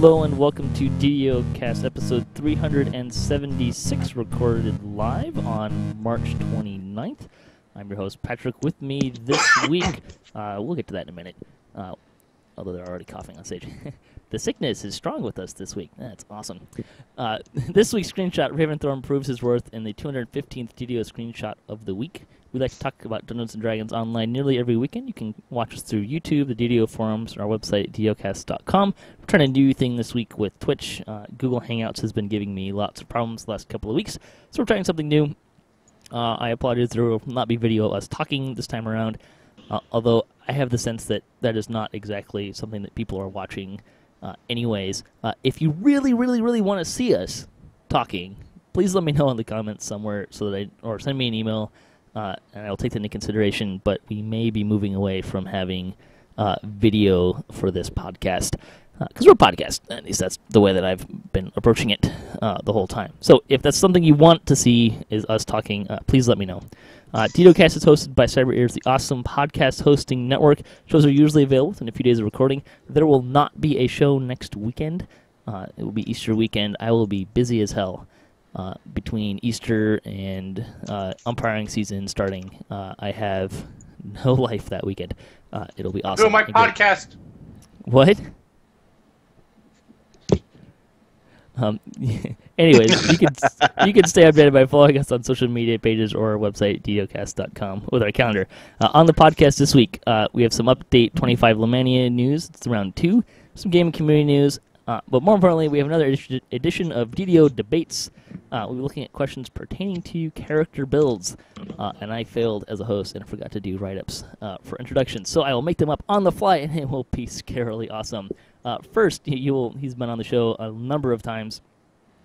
Hello and welcome to DDOCast episode 376, recorded live on March 29th. I'm your host, Patrick. With me this week, we'll get to that in a minute, although they're already coughing on stage. The sickness is strong with us this week. That's awesome. This week's screenshot, Raventhorn proves his worth in the 215th DDO screenshot of the week. We like to talk about Dungeons & Dragons online nearly every weekend. You can watch us through YouTube, the DDO forums, or our website, DDOCast.com. We're trying a new thing this week with Twitch. Google Hangouts has been giving me lots of problems the last couple of weeks, so we're trying something new. I apologize, there will not be video of us talking this time around, although I have the sense that that is not exactly something that people are watching anyways. If you really want to see us talking, please let me know in the comments somewhere or send me an email. And I'll take that into consideration, but we may be moving away from having video for this podcast, because we're a podcast. At least that's the way that I've been approaching it the whole time. So if that's something you want to see is us talking, please let me know. DDOCast is hosted by CyberEars, the awesome podcast hosting network. Shows are usually available within a few days of recording. There will not be a show next weekend. It will be Easter weekend. I will be busy as hell. Between Easter and umpiring season starting, I have no life that weekend. It'll be awesome. Do my podcast. What? Anyways, you can stay updated by following us on social media pages or our website, DDOcast.com, with our calendar. On the podcast this week, we have some Update 25 Lemania news. It's round 2. Some gaming community news. But more importantly, we have another edition of DDO Debates. We'll be looking at questions pertaining to character builds. And I failed as a host and forgot to do write-ups for introductions. So I will make them up on the fly, and it will be scarily awesome. First, he's been on the show a number of times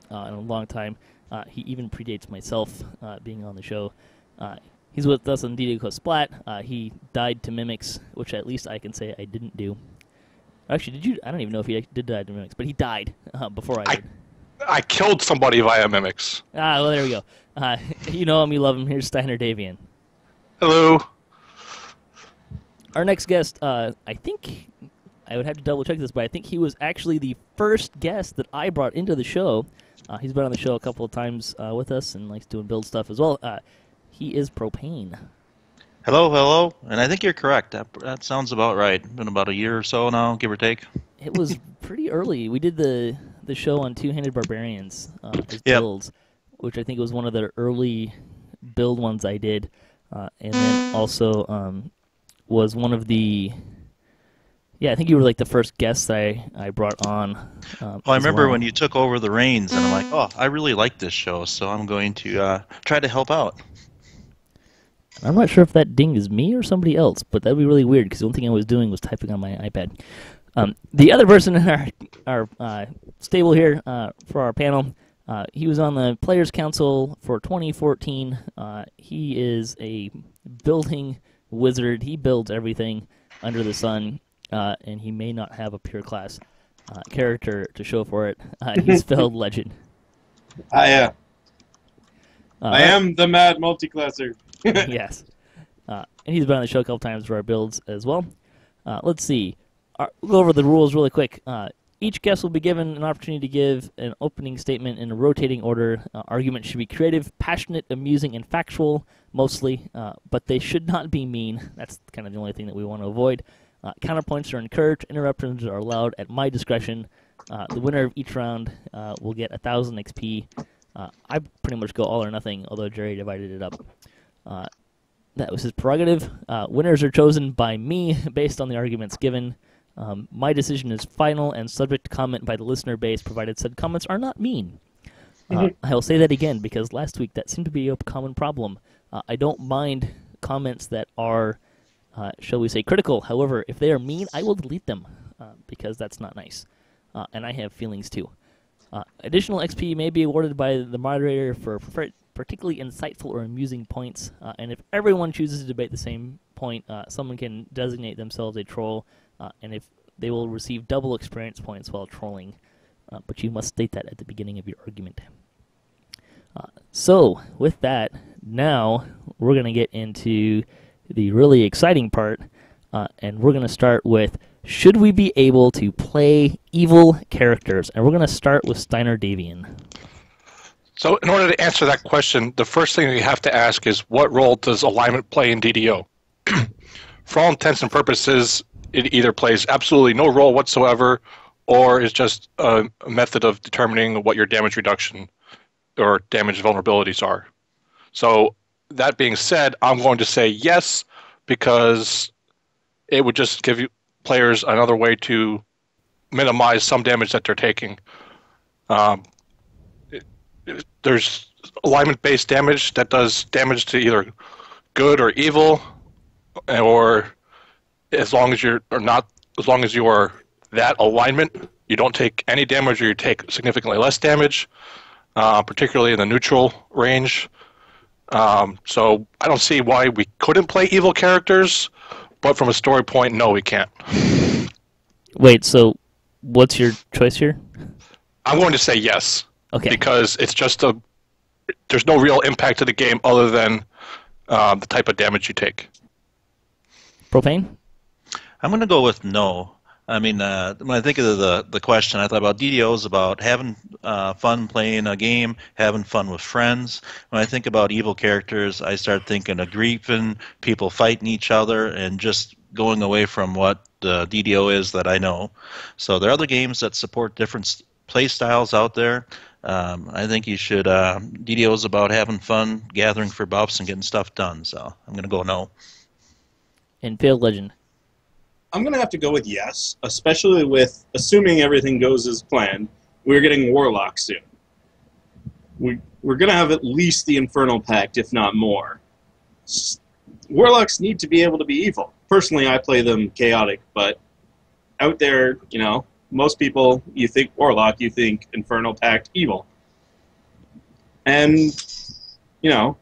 in a long time. He even predates myself being on the show. He's with us on DDO Splat. He died to mimics, which at least I can say I didn't do. Actually, did you? I don't even know if he did die to mimics, but he died before I did. I killed somebody via mimics. Well, there we go. You know him, you love him. Here's Steiner-Davion. Hello. Our next guest, I think, I would have to double check this, but I think he was actually the first guest that I brought into the show. He's been on the show a couple of times with us and likes doing build stuff as well. He is Propane. Hello, and I think you're correct. That sounds about right. Been about a year or so now, give or take. It was pretty early. We did the show on Two-Handed Barbarians as builds, which I think was one of the early build ones I did, and then also was one of the... Yeah, I think you were like the first guest I brought on. Well, I remember when you took over the reins, and I'm like, oh, I really like this show, so I'm going to try to help out. I'm not sure if that ding is me or somebody else, but that'd be really weird because the only thing I was doing was typing on my iPad. The other person in our stable here for our panel, he was on the Players Council for 2014. He is a building wizard. He builds everything under the sun, and he may not have a pure class character to show for it. He's FailedLegend. I am the mad multiclasser. Yes. And he's been on the show a couple times for our builds as well. Let's see. We'll go over the rules really quick. Each guest will be given an opportunity to give an opening statement in a rotating order. Arguments should be creative, passionate, amusing, and factual, mostly, but they should not be mean. That's kind of the only thing that we want to avoid. Counterpoints are encouraged. Interruptions are allowed at my discretion. The winner of each round will get 1,000 XP. I pretty much go all or nothing, although Jerry divided it up. That was his prerogative. Winners are chosen by me based on the arguments given. My decision is final and subject to comment by the listener base, provided said comments are not mean. I will say that again because last week that seemed to be a common problem. I don't mind comments that are, shall we say, critical. However, if they are mean, I will delete them because that's not nice. And I have feelings too. Additional XP may be awarded by the moderator for particularly insightful or amusing points, and if everyone chooses to debate the same point, someone can designate themselves a troll, and if they will receive double experience points while trolling, but you must state that at the beginning of your argument. So, with that, now we're going to get into the really exciting part, and we're going to start with Should we be able to play evil characters? And we're going to start with Steiner-Davion. So in order to answer that question, the first thing you have to ask is what role does alignment play in DDO? For all intents and purposes, it either plays absolutely no role whatsoever or is just a method of determining what your damage reduction or damage vulnerabilities are. So that being said, I'm going to say yes, because it would just give you players another way to minimize some damage that they're taking. There's alignment-based damage that does damage to either good or evil, or as long as you are that alignment, you don't take any damage or you take significantly less damage, particularly in the neutral range. So I don't see why we couldn't play evil characters, but from a story point, no, we can't. Wait, so what's your choice here? I'm going to say yes. Okay. Because it's just there's no real impact to the game other than the type of damage you take. Propane? I'm going to go with no. I mean, when I think of the question, I thought about DDOs, about having fun playing a game, having fun with friends. When I think about evil characters, I start thinking of griefing, people fighting each other, and just going away from what the DDO is that I know. So there are other games that support different play styles out there. I think you should. DDO is about having fun, gathering for buffs, and getting stuff done. So I'm going to go no. And FailedLegend. I'm going to have to go with yes, especially with assuming everything goes as planned. We're getting Warlock soon. We're going to have at least the Infernal Pact, if not more. Warlocks need to be able to be evil. Personally, I play them chaotic, but out there, you know, most people, you think Warlock, you think Infernal Pact evil. And, you know,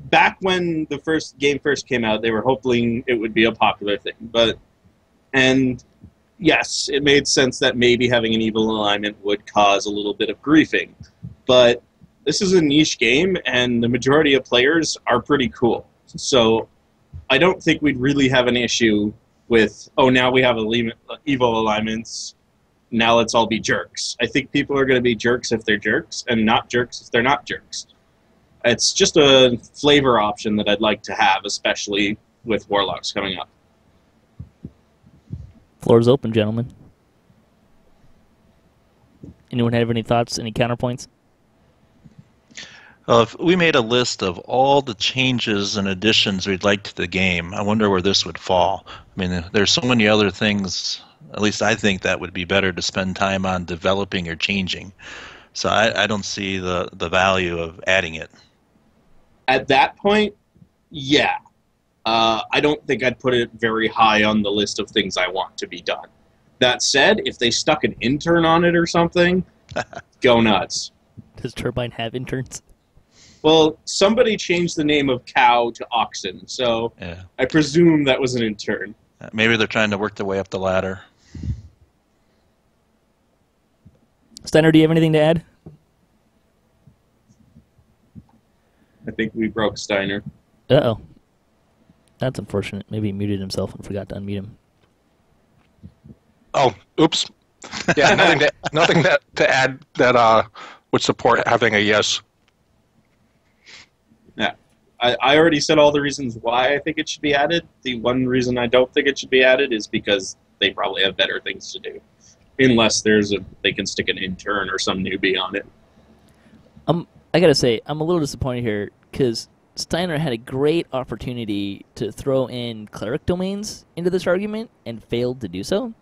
back when the game first came out, they were hoping it would be a popular thing. And yes, it made sense that maybe having an evil alignment would cause a little bit of griefing. But this is a niche game, and the majority of players are pretty cool. So I don't think we'd really have an issue with, oh, now we have evil alignments, now let's all be jerks. I think people are going to be jerks if they're jerks, and not jerks if they're not jerks. It's just a flavor option that I'd like to have, especially with Warlocks coming up. Floor's open, gentlemen. Anyone have any thoughts, any counterpoints? If we made a list of all the changes and additions we'd like to the game, I wonder where this would fall. I mean, there's so many other things, at least I think, that would be better to spend time on developing or changing. So I don't see the value of adding it. At that point, yeah. I don't think I'd put it very high on the list of things I want to be done. That said, if they stuck an intern on it or something, go nuts. Does Turbine have interns? Well, somebody changed the name of cow to oxen, so yeah. I presume that was an intern. Maybe they're trying to work their way up the ladder. Steiner, do you have anything to add? I think we broke Steiner. Uh-oh. That's unfortunate. Maybe he muted himself and forgot to unmute him. Oh, oops. Yeah, nothing to add that would support having a yes. Yeah. I already said all the reasons why I think it should be added. The one reason I don't think it should be added is because they probably have better things to do. Unless they can stick an intern or some newbie on it. I gotta say, I'm a little disappointed here because Steiner had a great opportunity to throw in Cleric domains into this argument and failed to do so,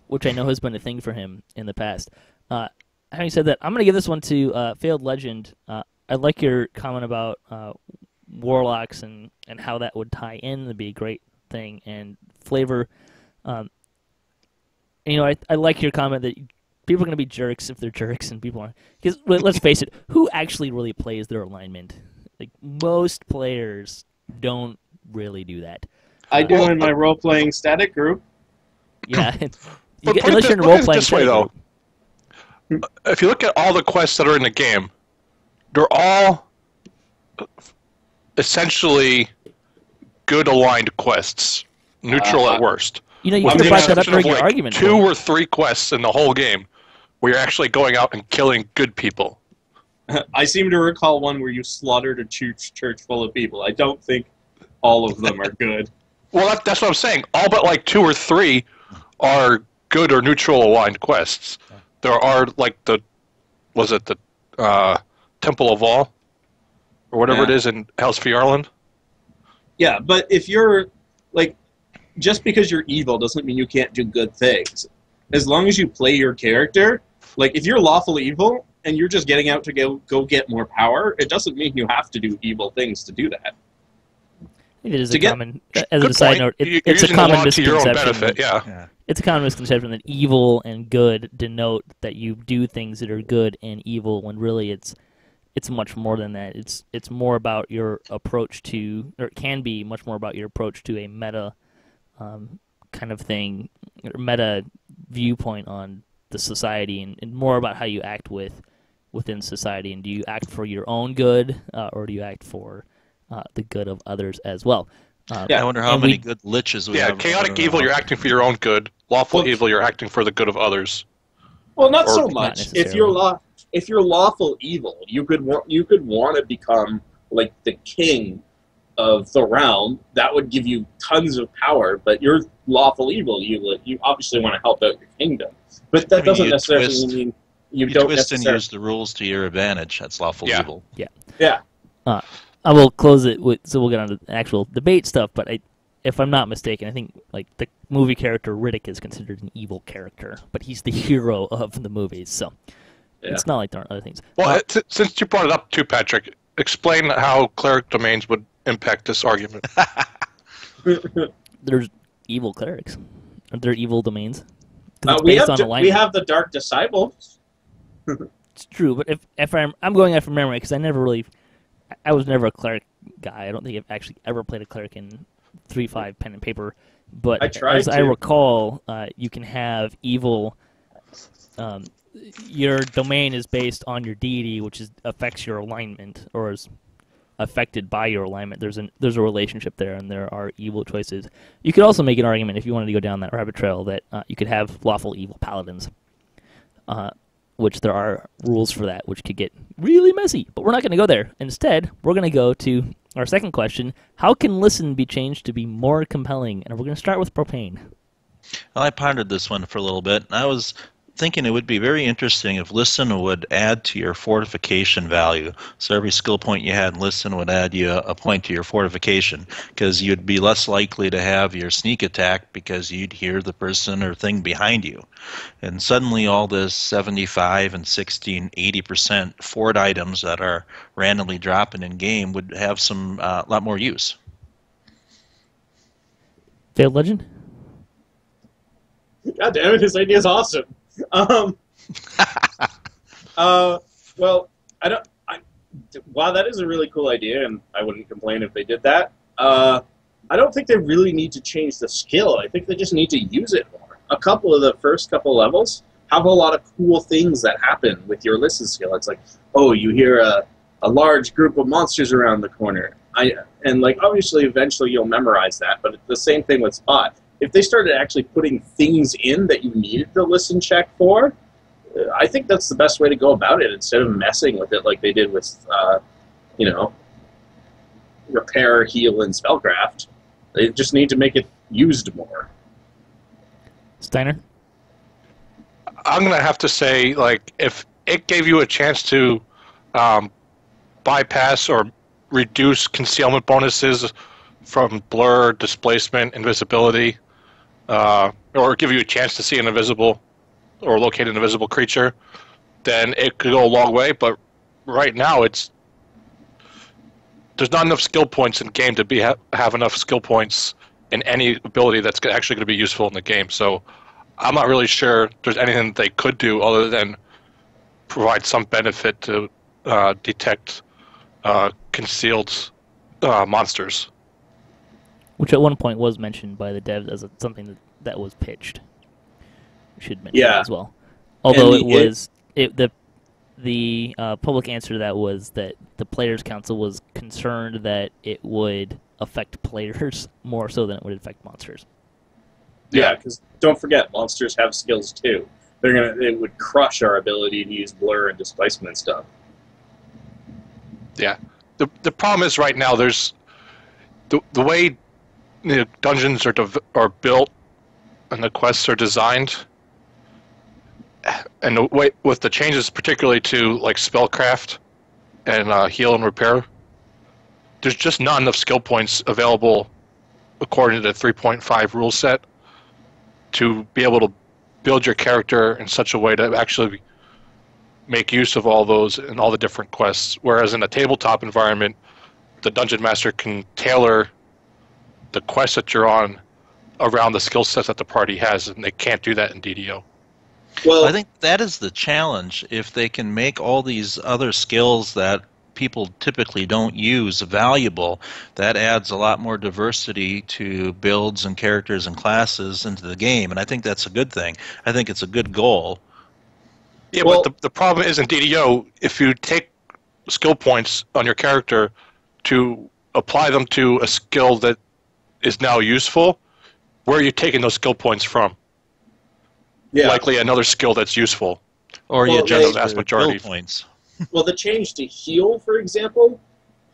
which I know has been a thing for him in the past. Having said that, I'm going to give this one to FailedLegend. I like your comment about Warlocks and how that would tie in. That'd be a great thing. And flavor, you know, I like your comment that people are going to be jerks if they're jerks, and people aren't. Because let's face it, who actually really plays their alignment? Like, most players don't really do that. I do in my role-playing static group. Yeah. Unless you're in a role-playing static group. If you look at all the quests that are in the game, they're all essentially good aligned quests, neutral at worst. You know, you With could the have brought that up exception during of, your like, argument. 2 point. or 3 quests in the whole game where you're actually going out and killing good people. I seem to recall one where you slaughtered a church full of people. I don't think all of them are good. Well, that's what I'm saying. All but like 2 or 3 are good or neutral aligned quests. There are like the Temple of All or whatever it is in House Fjarland. Yeah, but if you're like, just because you're evil doesn't mean you can't do good things. As long as you play your character, like if you're lawful evil and you're just getting out to go get more power, it doesn't mean you have to do evil things to do that. It is To a get- common, as a side note, You're it's a using the common law to your own misconception. benefit, yeah. It's a common misconception that evil and good denote that you do things that are good and evil, when really it's much more than that. It's more about your approach to, or it can be much more about your approach to a meta kind of thing, or meta viewpoint on the society, and more about how you act within society. And do you act for your own good, or do you act for the good of others as well? I wonder how many good liches we have. Yeah, chaotic evil, you're acting for your own good. Lawful evil, you're acting for the good of others. Well, not Or- so Not much. necessarily. If you're lawful evil, you could want to become like the king of the realm. That would give you tons of power. But you're lawful evil. You obviously want to help out your kingdom. But that doesn't necessarily mean you don't twist and necessarily. use the rules to your advantage. That's lawful Yeah. evil. Yeah. I will close it with, so we'll get on to the actual debate stuff, but if I'm not mistaken, I think like the movie character Riddick is considered an evil character, but he's the hero of the movies, so it's not like there aren't other things. Well, since you brought it up too, Patrick, explain how cleric domains would impact this argument. There's evil clerics. Are there evil domains? 'Cause it's We based on we alignment. have the Dark Disciples. It's true, but if I'm going after memory, because I was never a cleric guy. I don't think I've actually ever played a cleric in 3.5 pen and paper. But I tried as I to. recall, you can have evil. Your domain is based on your deity, which affects your alignment, or is affected by your alignment. There's a relationship there, and there are evil choices. You could also make an argument, if you wanted to go down that rabbit trail, that you could have lawful evil paladins. Which there are rules for that, which could get really messy. But we're not going to go there. Instead, we're going to go to our second question. How can listen be changed to be more compelling? And we're going to start with Propane. Well, I pondered this one for a little bit. I was thinking it would be very interesting if listen would add to your fortification value. So every skill point you had in listen would add you a point to your fortification, because you'd be less likely to have your sneak attack because you'd hear the person or thing behind you. And suddenly all this 75 and 60 and 80% fort items that are randomly dropping in game would have some lot more use. FailedLegend? God damn it, this idea is awesome. Well, while that is a really cool idea, and I wouldn't complain if they did that, I don't think they really need to change the skill. I think they just need to use it more. A couple of the first couple levels have a lot of cool things that happen with your listen skill. It's like, oh, you hear a large group of monsters around the corner. And like, obviously, eventually you'll memorize that, but it's the same thing with Spot. If they started actually putting things in that you needed to listen check for, I think that's the best way to go about it, instead of messing with it like they did with, repair, heal, and spellcraft. They just need to make it used more. Steiner? I'm going to have to say, like, if it gave you a chance to bypass or reduce concealment bonuses from blur, displacement, invisibility, or give you a chance to see an invisible or locate an invisible creature, then it could go a long way. But right now, there's not enough skill points in game to have enough skill points in any ability that's actually going to be useful in the game. So I'm not really sure there's anything that they could do other than provide some benefit to detect concealed monsters. Which at one point was mentioned by the devs as something that was pitched. We should mention that as well. Although the public answer to that was that the Players' Council was concerned that it would affect players more so than it would affect monsters. Yeah, because don't forget, monsters have skills too. It would crush our ability to use blur and displacement and stuff. Yeah. The problem is right now there's the way dungeons are built and the quests are designed, and the way with the changes particularly to like spellcraft and heal and repair, there's just not enough skill points available according to the 3.5 rule set to be able to build your character in such a way to actually make use of all those and all the different quests. Whereas in a tabletop environment, the dungeon master can tailor the quest that you're on around the skill sets that the party has, and they can't do that in DDO. Well, I think that is the challenge. If they can make all these other skills that people typically don't use valuable, that adds a lot more diversity to builds and characters and classes into the game, and I think that's a good thing. I think it's a good goal. Yeah, well, but the problem is in DDO, if you take skill points on your character to apply them to a skill that is now useful, where are you taking those skill points from? yeah. Likely another skill that's useful. Or Well, you they- adjust vast the majority. build points. Well, the change to heal, for example,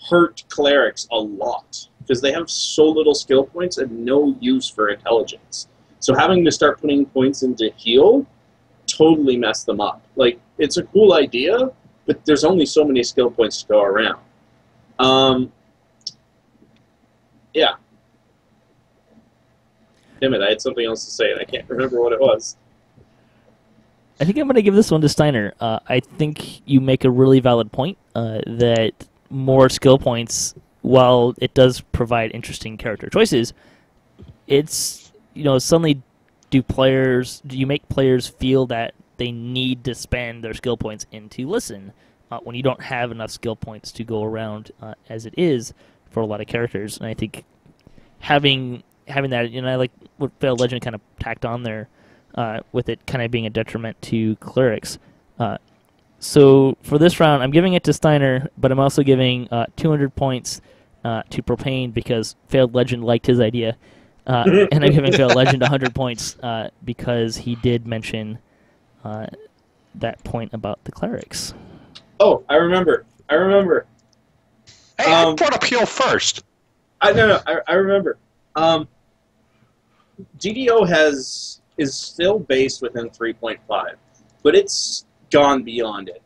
hurt clerics a lot because they have so little skill points and no use for intelligence. So having to start putting points into heal totally messed them up. Like, it's a cool idea, but there's only so many skill points to go around. Yeah. Damn it, I had something else to say and I can't remember what it was. I think I'm going to give this one to Steiner. I think you make a really valid point that more skill points, while it does provide interesting character choices, it's, suddenly do you make players feel that they need to spend their skill points into listen when you don't have enough skill points to go around as it is for a lot of characters. And I think having that, I like what FailedLegend kind of tacked on there, with it kind of being a detriment to clerics. So for this round, I'm giving it to Steiner, but I'm also giving 200 points to Propane because FailedLegend liked his idea. And I'm giving FailedLegend 100 points because he did mention that point about the clerics. Oh, I remember. Hey, I brought up heal first. I remember. DDO is still based within 3.5, but it's gone beyond it.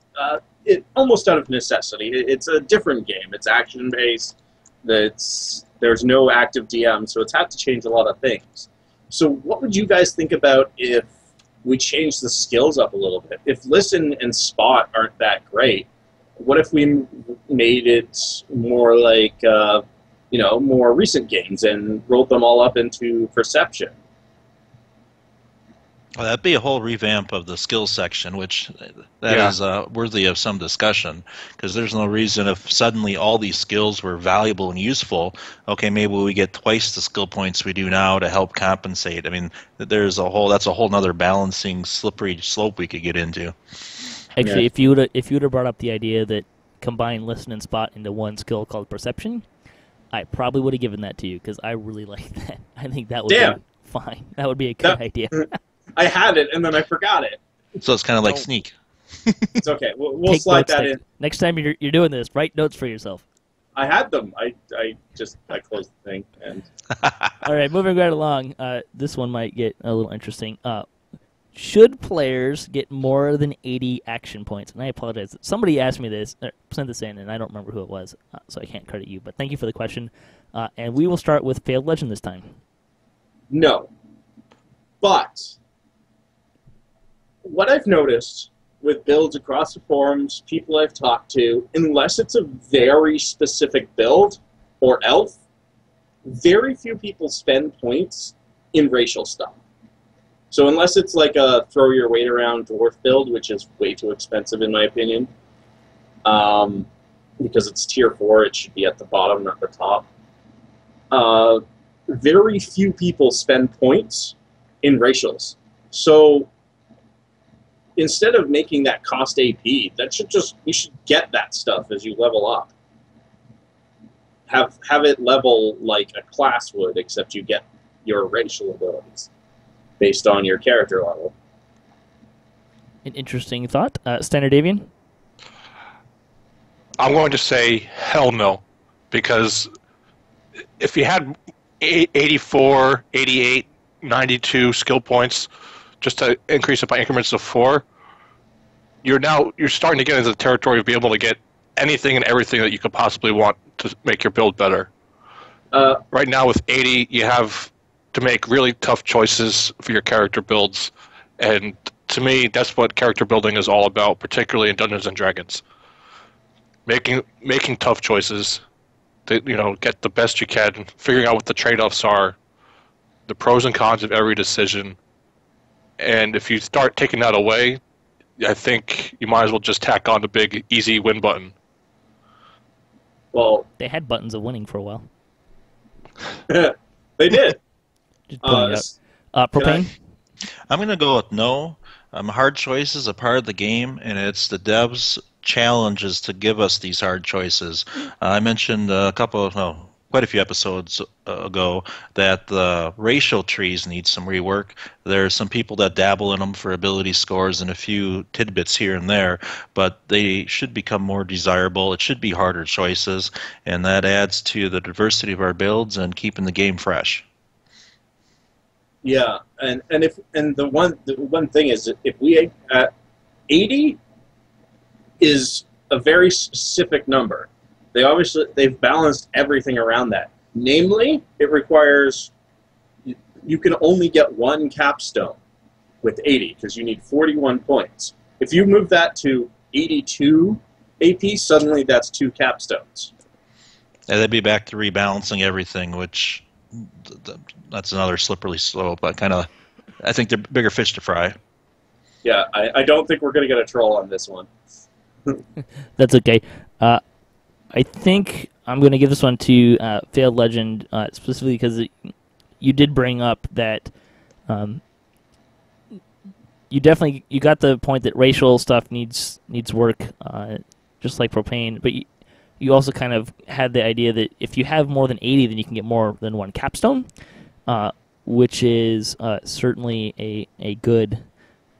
It almost out of necessity. It's a different game. It's action based. There's no active DM, so it's had to change a lot of things. So what would you guys think about if we changed the skills up a little bit? If listen and spot aren't that great, what if we made it more like more recent games and rolled them all up into perception? Well, that'd be a whole revamp of the skills section, which is worthy of some discussion, because there's no reason if suddenly all these skills were valuable and useful, okay, maybe we get twice the skill points we do now to help compensate. I mean, that's a whole nother balancing slippery slope we could get into. Actually, if you would have brought up the idea that combine listen and spot into one skill called perception, I probably would have given that to you because I really like that. I think that would be fine. That would be a good idea. I had it, and then I forgot it. So it's kind of like Sneak. It's okay. We'll slide that in. Next time you're doing this, write notes for yourself. I had them. I closed the thing. And all right, moving right along. This one might get a little interesting. Should players get more than 80 action points? And I apologize. Somebody asked me this, sent this in, and I don't remember who it was, so I can't credit you. But thank you for the question. And we will start with FailedLegend this time. No. But what I've noticed with builds across the forums, people I've talked to, unless it's a very specific build or elf, very few people spend points in racial stuff. So unless it's like a throw your weight around dwarf build, which is way too expensive in my opinion, because it's tier 4, it should be at the bottom, not the top. Very few people spend points in racials. So instead of making that cost AP, you should get that stuff as you level up. have it level like a class would, except you get your racial abilities based on your character level. An interesting thought. Steiner-Davion? I'm going to say hell no, because if you had 84, 88, 92 skill points, just to increase it by increments of 4, you're starting to get into the territory of being able to get anything and everything that you could possibly want to make your build better. Right now with 80, you have to make really tough choices for your character builds, and to me, that's what character building is all about, particularly in Dungeons and Dragons. Making tough choices to get the best you can, figuring out what the trade-offs are, the pros and cons of every decision, and if you start taking that away, I think you might as well just tack on the big easy win button. Well, They had buttons of winning for a while. they did. Just pointing it out. Propane? I'm going to go with no. Hard choices are part of the game, and it's the devs' challenges to give us these hard choices. I mentioned quite a few episodes ago that the racial trees need some rework. There's some people that dabble in them for ability scores and a few tidbits here and there, but they should become more desirable. It should be harder choices, and that adds to the diversity of our builds and keeping the game fresh. Yeah, and the one thing is, if we 80 is a very specific number. They've balanced everything around that. Namely, it requires you can only get one capstone with 80 because you need 41 points. If you move that to 82 AP, suddenly that's 2 capstones. And they'd be back to rebalancing everything, which that's another slippery slope. I think they're bigger fish to fry. Yeah, I don't think we're going to get a troll on this one. That's okay. I think I'm going to give this one to FailedLegend, specifically because you did bring up that you got the point that racial stuff needs work, just like Propane, but you also kind of had the idea that if you have more than 80, then you can get more than one capstone, which is certainly a good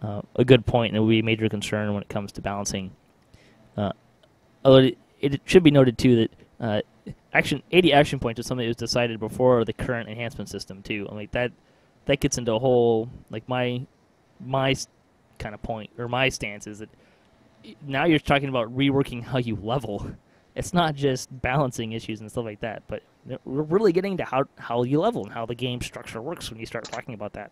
point, and it will be a major concern when it comes to balancing. Although it should be noted too that 80 action points is something that was decided before the current enhancement system too. That gets into a whole my kind of point, or my stance is that now you're talking about reworking how you level. It's not just balancing issues and stuff like that, but we're really getting to how you level and how the game structure works when you start talking about that.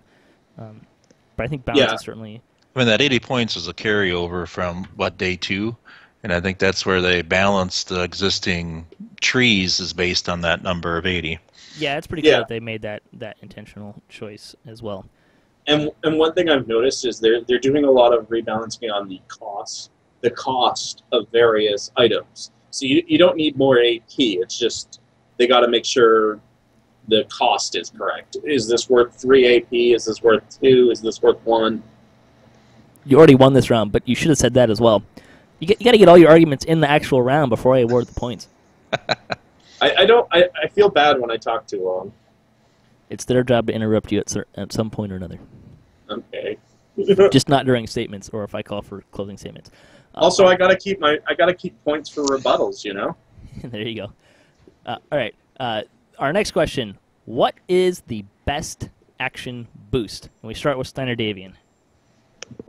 But I think balance is certainly... I mean, that 80 points is a carryover from, day 2? And I think that's where they balanced the existing trees is based on that number of 80. Yeah, it's pretty cool that they made that intentional choice as well. And one thing I've noticed is they're doing a lot of rebalancing on the cost of various items. So you don't need more AP. It's just they got to make sure the cost is correct. Is this worth 3 AP? Is this worth 2? Is this worth 1? You already won this round, but you should have said that as well. You got to get all your arguments in the actual round before I award the points. I feel bad when I talk too long. It's their job to interrupt you at some point or another. Okay. Just not during statements or if I call for closing statements. Also, I gotta keep points for rebuttals. There you go. All right. Our next question: what is the best action boost? And we start with Steiner-Davion.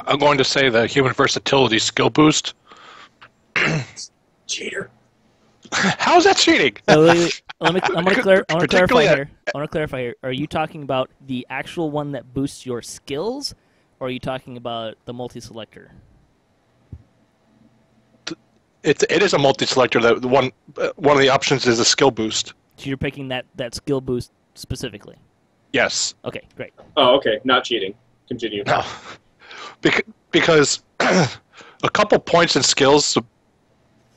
I'm going to say the human versatility skill boost. Cheater. How is that cheating? I want to clarify here. Are you talking about the actual one that boosts your skills, or are you talking about the multi-selector? It is a multi-selector. One of the options is a skill boost. So you're picking that skill boost specifically? Yes. Okay, great. Oh, okay. Not cheating. Continue. No. Because a couple points in skills,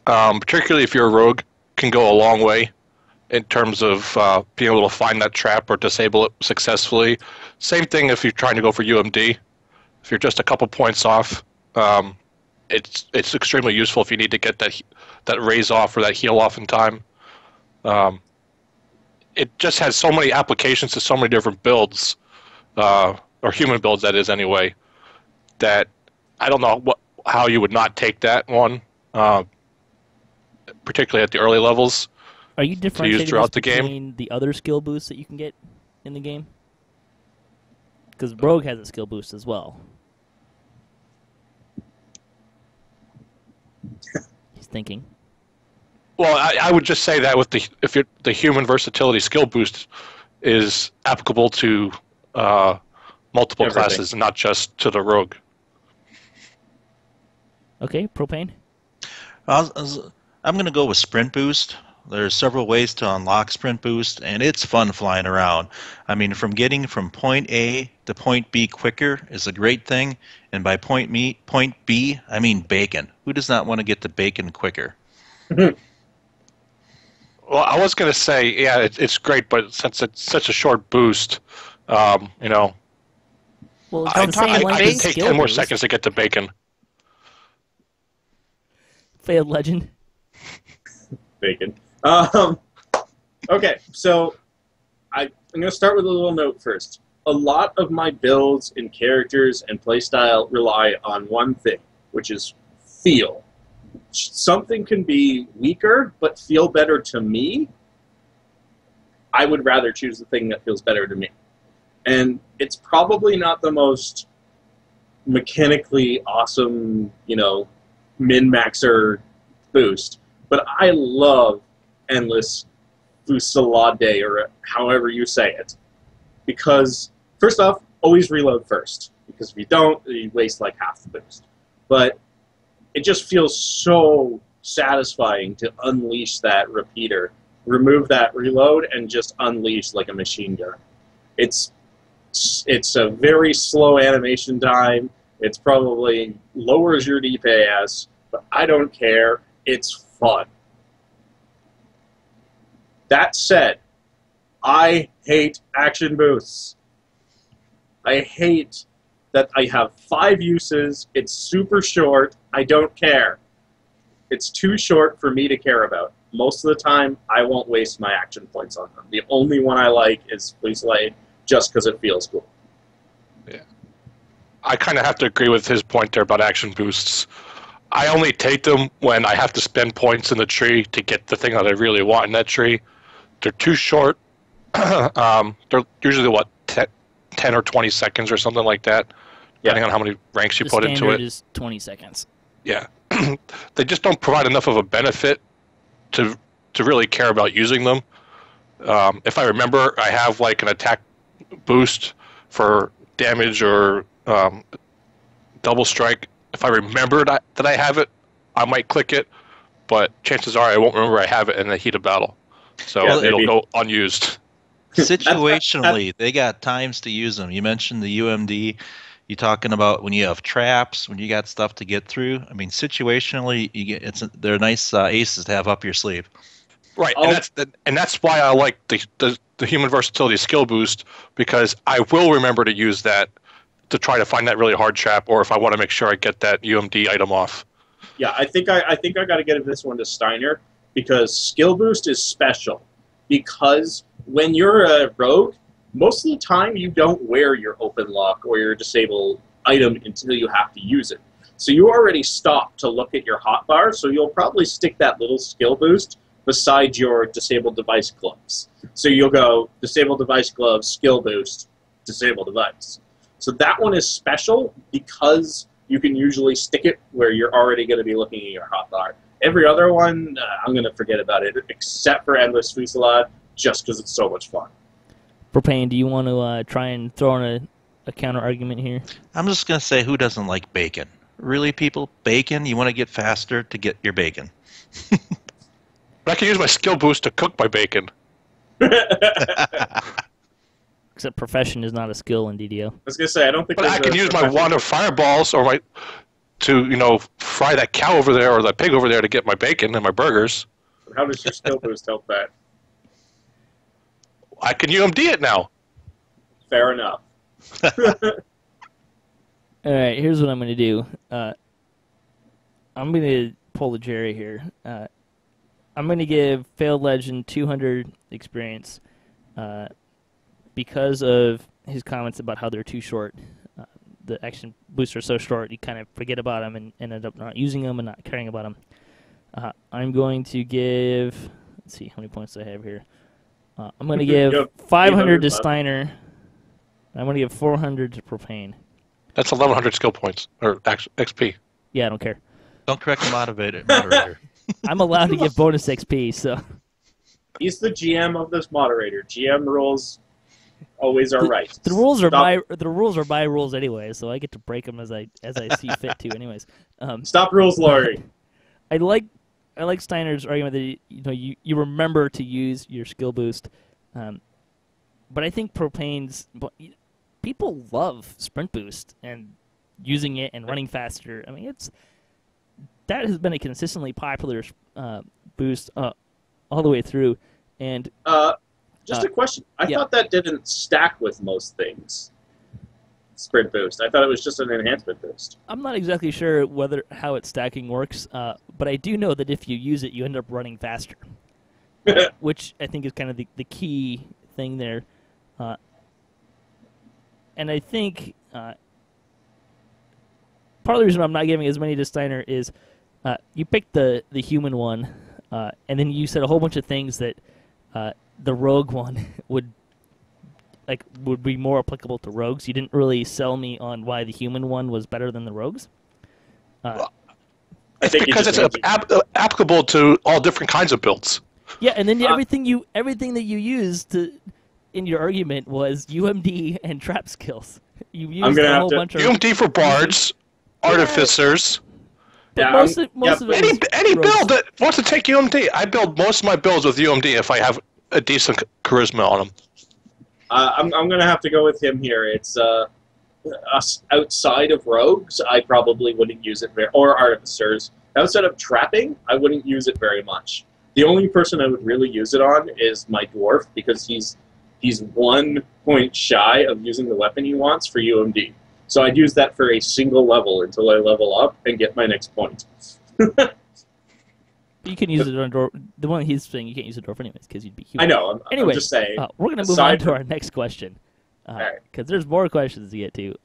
particularly if you're a rogue, can go a long way in terms of being able to find that trap or disable it successfully. Same thing if you're trying to go for UMD. If you're just a couple points off, it's extremely useful if you need to get that raise off or that heal off in time. It just has so many applications to so many different builds, or human builds, that is, anyway, that I don't know how you would not take that one, particularly at the early levels. Are you differentiating throughout this the game? between the other skill boosts that you can get in the game? Because Rogue has a skill boost as well. He's thinking. Well, I would just say that with the human versatility skill boost is applicable to multiple Everything. classes, and not just to the rogue. Okay, Propane? I'm going to go with Sprint Boost. There's several ways to unlock Sprint Boost, and it's fun flying around. I mean, from getting from point A to point B quicker is a great thing, and by point B, I mean bacon. Who does not want to get to bacon quicker? Well, I was going to say, yeah, it's great, but since it's such a short boost, you know, Well, it's I the same length can as take skill 10 more boost. seconds to get to bacon. FailedLegend. Bacon. Okay, so I'm going to start with a little note first. A lot of my builds and characters and playstyle rely on one thing, which is feel. Something can be weaker but feel better to me. I would rather choose the thing that feels better to me. And it's probably not the most mechanically awesome, min-maxer boost, but I love Endless Fusillade, or however you say it. Because, first off, always reload first. Because if you don't, you waste like half the boost. But it just feels so satisfying to unleash that repeater, remove that reload, and just unleash like a machine gun. It's a very slow animation time. It's probably lowers your DPS, but I don't care. It's fun. That said, I hate action boosts. I hate that I have 5 uses. It's super short. I don't care. It's too short for me to care about. Most of the time, I won't waste my action points on them. The only one I like is Fusillade, just because it feels cool. Yeah, I kind of have to agree with his point there about action boosts. I only take them when I have to spend points in the tree to get the thing that I really want in that tree. They're too short. They're usually, 10 or 20 seconds or something like that, depending on how many ranks you The put into standard it. is 20 seconds. Yeah. They just don't provide enough of a benefit to really care about using them. If I remember, I have like an attack boost for damage or double strike. If I remember that I have it, I might click it, but chances are I won't remember I have it in the heat of battle. So Yeah, it'll maybe. go unused. Situationally, they got times to use them. You mentioned the UMD. You talking about when you have traps, when you got stuff to get through. I mean, situationally, they're nice aces to have up your sleeve. Right, Oh. and that's why I like the human versatility skill boost, because I will remember to use that to try to find that really hard trap, or if I want to make sure I get that UMD item off. Yeah, I think I got to give this one to Steiner, because skill boost is special. Because when you're a rogue, most of the time you don't wear your open lock or your disabled item until you have to use it. So you already stop to look at your hotbar, so you'll probably stick that little skill boost beside your disabled device gloves. So you'll go disabled device gloves, skill boost, disabled device. So that one is special because you can usually stick it where you're already going to be looking at your hotbar. Every other one, I'm going to forget about it, except for Endless Fusillade, just because it's so much fun. Propane, do you want to try and throw in a counter argument here? I'm just going to say, who doesn't like bacon? Really, people? Bacon? You want to get faster to get your bacon. But I can use my skill boost to cook my bacon. Except profession is not a skill in DDO. I was going to say, I don't think But there's I can a use my professional- wand of fireballs or to fry that cow over there or that pig over there to get my bacon and my burgers. How does your skill boost help that? I can UMD it now. Fair enough. All right, here's what I'm going to do. I'm going to pull the Jerry here. I'm I'm going to give FailedLegend 200 experience because of his comments about how they're too short. The action boosts are so short, you kind of forget about them and end up not using them and not caring about them. I'm going to give, let's see, how many points do I have here? I'm going to give 500 to Steiner. I'm going to give 400 to Propane. That's 1,100 skill points, or XP. Yeah, I don't care. Don't correct the moderator. I'm allowed to give bonus XP, so. He's the GM of this moderator. GM rules always are right. The rules are my rules anyway, so I get to break them as I see fit to. Anyways, Stop rules, Laurie. I like Steiner's argument that you remember to use your skill boost, but I think Propane's people love sprint boost and using it and running faster. I mean, that has been a consistently popular boost all the way through. And just a question. I thought that didn't stack with most things. Sprint boost. I thought it was just an enhancement boost. I'm not exactly sure how its stacking works, but I do know that if you use it, you end up running faster, which I think is kind of the key thing there. And I think part of the reason I'm not giving as many to Steiner is you picked the human one, and then you said a whole bunch of things that the rogue one would be more applicable to rogues. You didn't really sell me on why the human one was better than the rogues. It's because it's applicable to all different kinds of builds. Yeah, and then everything that you used in your argument was UMD and trap skills. You used a whole bunch of UMD for bards, artificers. But most of it any build that wants to take UMD. I build most of my builds with UMD if I have a decent charisma on them. I'm going to have to go with him here. It's us outside of rogues, I probably wouldn't use it or artificers. Outside of trapping, I wouldn't use it very much. The only person I would really use it on is my dwarf because he's 1 point shy of using the weapon he wants for UMD. So I'd use that for a single level until I level up and get my next point. You can use it on dwarf. The one he's saying you can't use a dwarf anyways because you'd be human. I know. Anyway, I'm just saying. We're going to move on to our next question Right. because there's more questions to get to,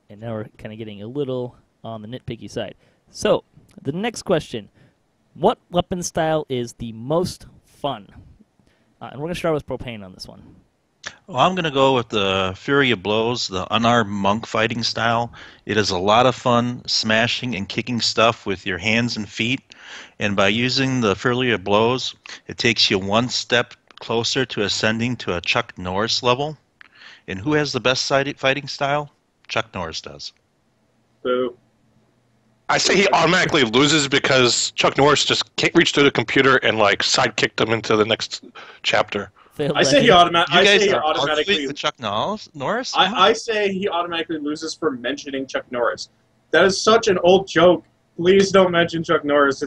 and now we're kind of getting a little on the nitpicky side. So the next question: what weapon style is the most fun? And we're going to start with Propane on this one. Well, I'm going to go with the Fury of Blows, the unarmed monk fighting style. It is a lot of fun smashing and kicking stuff with your hands and feet. And by using the Fury of Blows, it takes you one step closer to ascending to a Chuck Norris level. And who has the best fighting style? Chuck Norris does. Boo. I say he automatically loses because Chuck Norris just reached through the computer and sidekicked him into the next chapter. I say he automatically. The Chuck Norris? I say he automatically loses for mentioning Chuck Norris. That is such an old joke. Please don't mention Chuck Norris.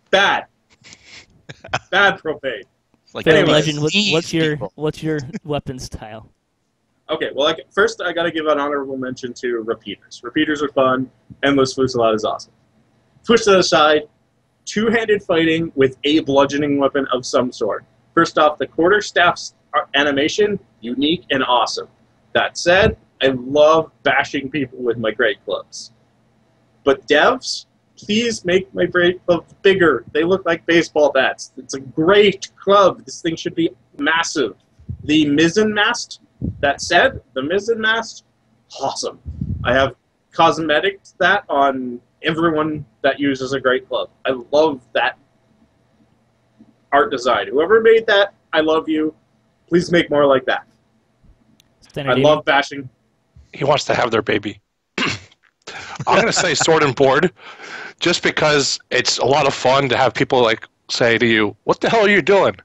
Bad. Bad Propane. FailedLegend, what's your weapon style? Okay, well, first I got to give an honorable mention to repeaters. Repeaters are fun. Endless Fusillade is awesome. Push to the side. Two-handed fighting with a bludgeoning weapon of some sort. First off, the quarterstaff's animation, unique and awesome. That said, I love bashing people with my great clubs. But devs, please make my great clubs bigger. They look like baseball bats. It's a great club. This thing should be massive. The mizzen mast, that said, the mizzen mast, awesome. I have cosmetics that on everyone that uses a great club. I love that art design. Whoever made that, I love you. Please make more like that. I love bashing. He wants to have their baby. I'm going to say sword and board just because it's a lot of fun to have people say to you, what the hell are you doing?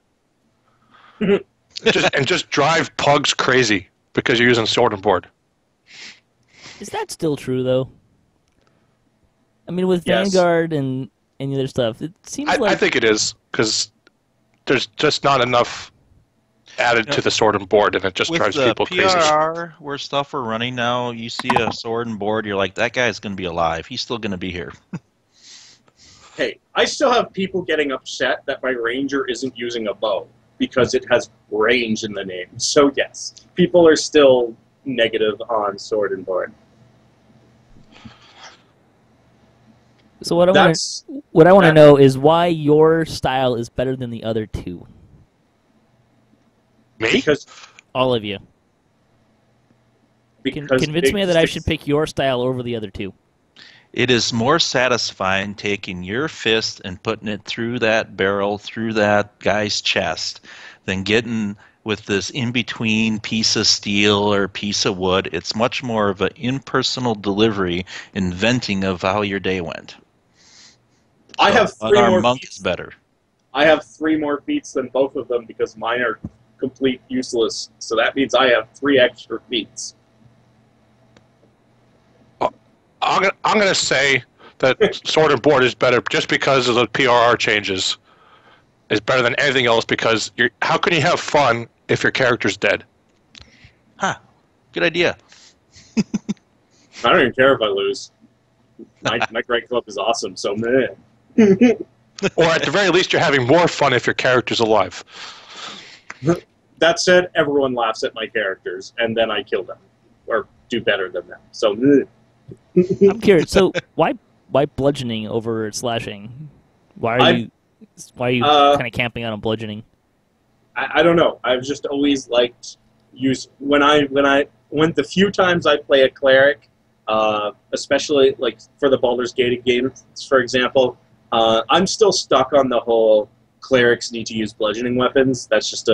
just drive pugs crazy because you're using sword and board. Is that still true, though? I mean, with Yes. Vanguard and the other stuff, it seems I think it is because there's just not enough added to the sword and board, and it just drives people crazy. crazy. With the PRR, where stuff are running now, you see a sword and board, you're like, that guy's going to be alive. He's still going to be here. Hey, I still have people getting upset that my ranger isn't using a bow because it has range in the name. So yes, people are still negative on sword and board. So what I want to know is why your style is better than the other two. Me? Because All of you. Convince me that I should pick your style over the other two. It is more satisfying taking your fist and putting it through that barrel, through that guy's chest, than getting with this in-between piece of steel or piece of wood. It's much more of an impersonal delivery and venting of how your day went. I have But 3 our more monk feats. is better. I have 3 more feats than both of them because mine are complete useless. So that means I have 3 extra feats. I'm going to say that sword and board is better just because of the PRR changes. Is better than anything else because how can you have fun if your character's dead? Good idea. I don't even care if I lose. My great club is awesome, so man. Or at the very least, you're having more fun if your character's alive. That said, everyone laughs at my characters, and then I kill them. Or do better than them. So I'm curious. So why bludgeoning over slashing? Why are you kind of camping out on bludgeoning? I don't know. I've just always liked when the few times I play a cleric, especially like for the Baldur's Gate games, for example, I'm still stuck on the whole clerics need to use bludgeoning weapons. That's just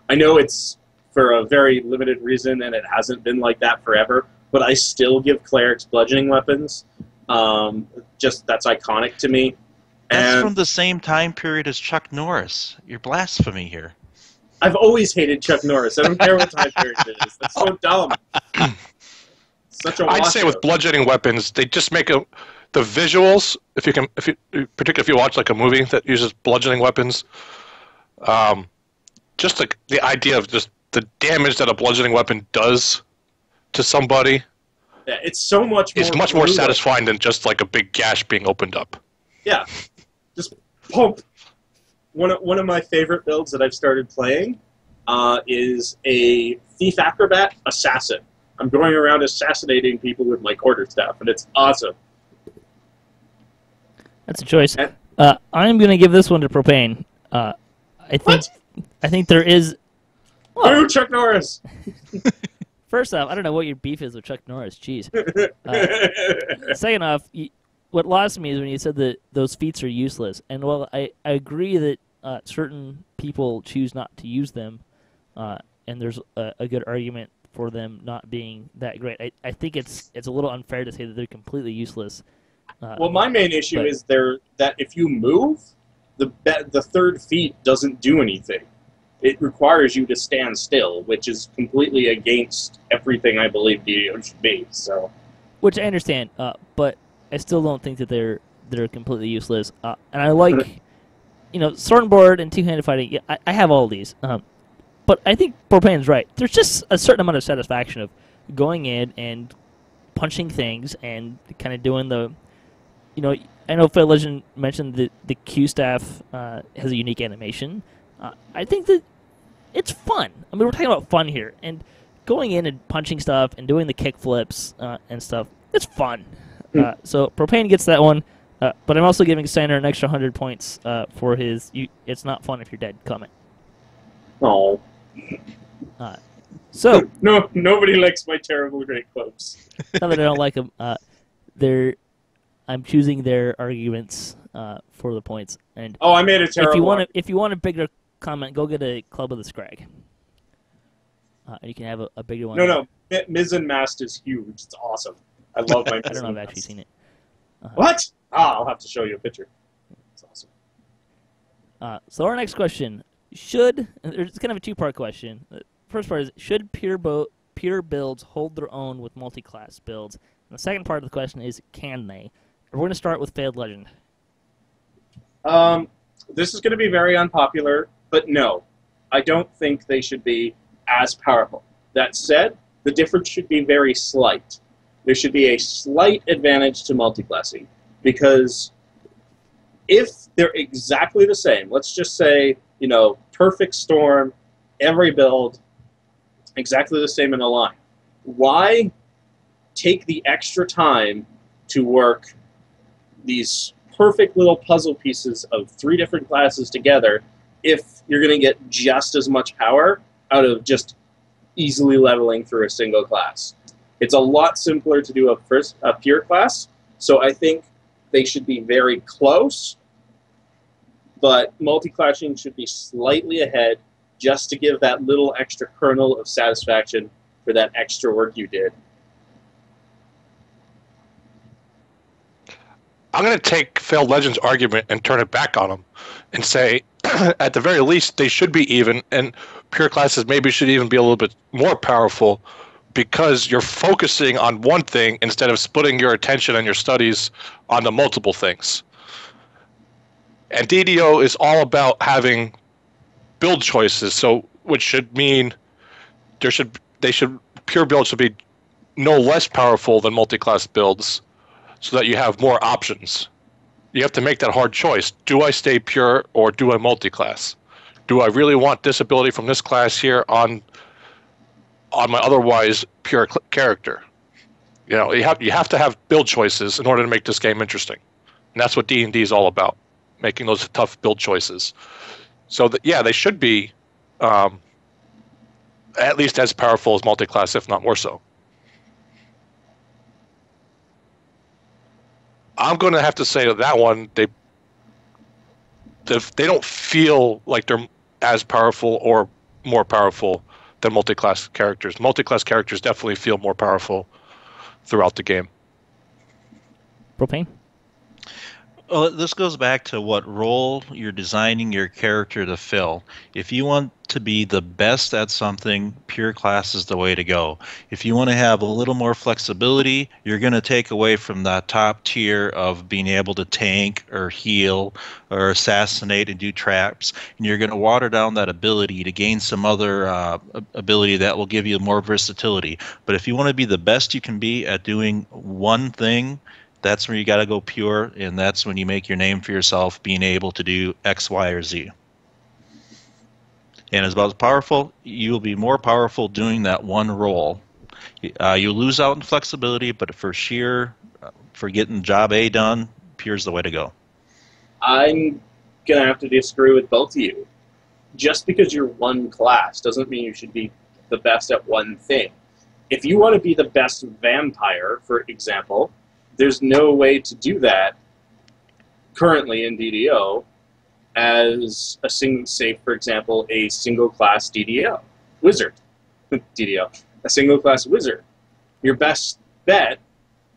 I know it's for a very limited reason, and it hasn't been like that forever. But I still give clerics bludgeoning weapons. Just that's iconic to me. That's from the same time period as Chuck Norris. You're blasphemy here. I've always hated Chuck Norris. I don't care what time period it is. That's so dumb. Such a I'd say with bludgeoning weapons, they just make the visuals. Particularly if you watch like a movie that uses bludgeoning weapons, just like the idea of just the damage that a bludgeoning weapon does to somebody. Yeah, it's so much more. It's much more satisfying than just like a big gash being opened up. Yeah, just pump. One of my favorite builds that I've started playing is a thief acrobat assassin. I'm going around assassinating people with my quarterstaff, and it's awesome. That's a choice. I'm going to give this one to Propane. I think there is. Boo, Chuck Norris! First off, I don't know what your beef is with Chuck Norris. Jeez. Second off, what lost me is when you said that those feats are useless. And while I agree that certain people choose not to use them, and there's a good argument for them not being that great, I think it's a little unfair to say that they're completely useless. Well, my main issue is that if you move, the third feat doesn't do anything. It requires you to stand still, which is completely against everything I believe DDO should be. So, which I understand, but I still don't think that they're completely useless. And I like, sword and board and two-handed fighting. Yeah, I have all these, but I think Propane's right. There's just a certain amount of satisfaction of going in and punching things and kind of doing the, I know FailedLegend mentioned that the Q staff has a unique animation. I think that it's fun. I mean, we're talking about fun here, and going in and punching stuff and doing the kick flips and stuff, it's fun. So Propane gets that one, but I'm also giving Steiner an extra 100 points for his "It's not fun if you're dead" comment. Oh. So no, nobody likes my terrible great clubs. Not that I don't like them. I'm choosing their arguments for the points. And I made a terrible. If you want a bigger comment, go get a Club of the Scrag. You can have a bigger one. No. Miz and Mast is huge. It's awesome. I love my. I don't know if I've actually seen it. What? I'll have to show you a picture. It's awesome. So our next question: it's kind of a two-part question. The first part is: should pure builds hold their own with multi-class builds? And the second part of the question is: can they? We're going to start with FailedLegend. This is going to be very unpopular, but no, I don't think they should be as powerful. That said, the difference should be very slight. There should be a slight advantage to multiclassing, because if they're exactly the same, let's just say, perfect storm, every build, exactly the same in a line. Why take the extra time to work these perfect little puzzle pieces of 3 different classes together if you're going to get just as much power out of just easily leveling through a single class? It's a lot simpler to do a pure class, so I think they should be very close, but multi-classing should be slightly ahead just to give that little extra kernel of satisfaction for that extra work you did. I'm going to take FailedLegend's argument and turn it back on them and say, at the very least, they should be even, and pure classes maybe should even be a little bit more powerful because you're focusing on one thing instead of splitting your attention and your studies onto multiple things. And DDO is all about having build choices, so which should mean pure builds should be no less powerful than multi-class builds, so that you have more options. You have to make that hard choice. Do I stay pure or do I multi-class? Do I really want this ability from this class here on my otherwise pure character? You have to have build choices in order to make this game interesting, and that's what D&D is all about, making those tough build choices. So they should be at least as powerful as multi-class, if not more so. I'm going to have to say that one, they don't feel like they're as powerful or more powerful than multi-class characters. Multi-class characters definitely feel more powerful throughout the game. Propane? Well, this goes back to what role you're designing your character to fill. If you want to be the best at something, pure class is the way to go. If you want to have a little more flexibility, you're going to take away from that top tier of being able to tank or heal or assassinate and do traps, and you're going to water down that ability to gain some other ability that will give you more versatility. But if you want to be the best you can be at doing one thing, that's where you got to go pure, and that's when you make your name for yourself, being able to do X, Y, or Z. And as about as powerful, you'll be more powerful doing that one role. You lose out in flexibility, but for getting job A done, pure's the way to go. I'm going to have to disagree with both of you. Just because you're one class doesn't mean you should be the best at one thing. If you want to be the best vampire, for example, there's no way to do that currently in DDO as a for example, a single class DDO wizard. DDO, a single class wizard. Your best bet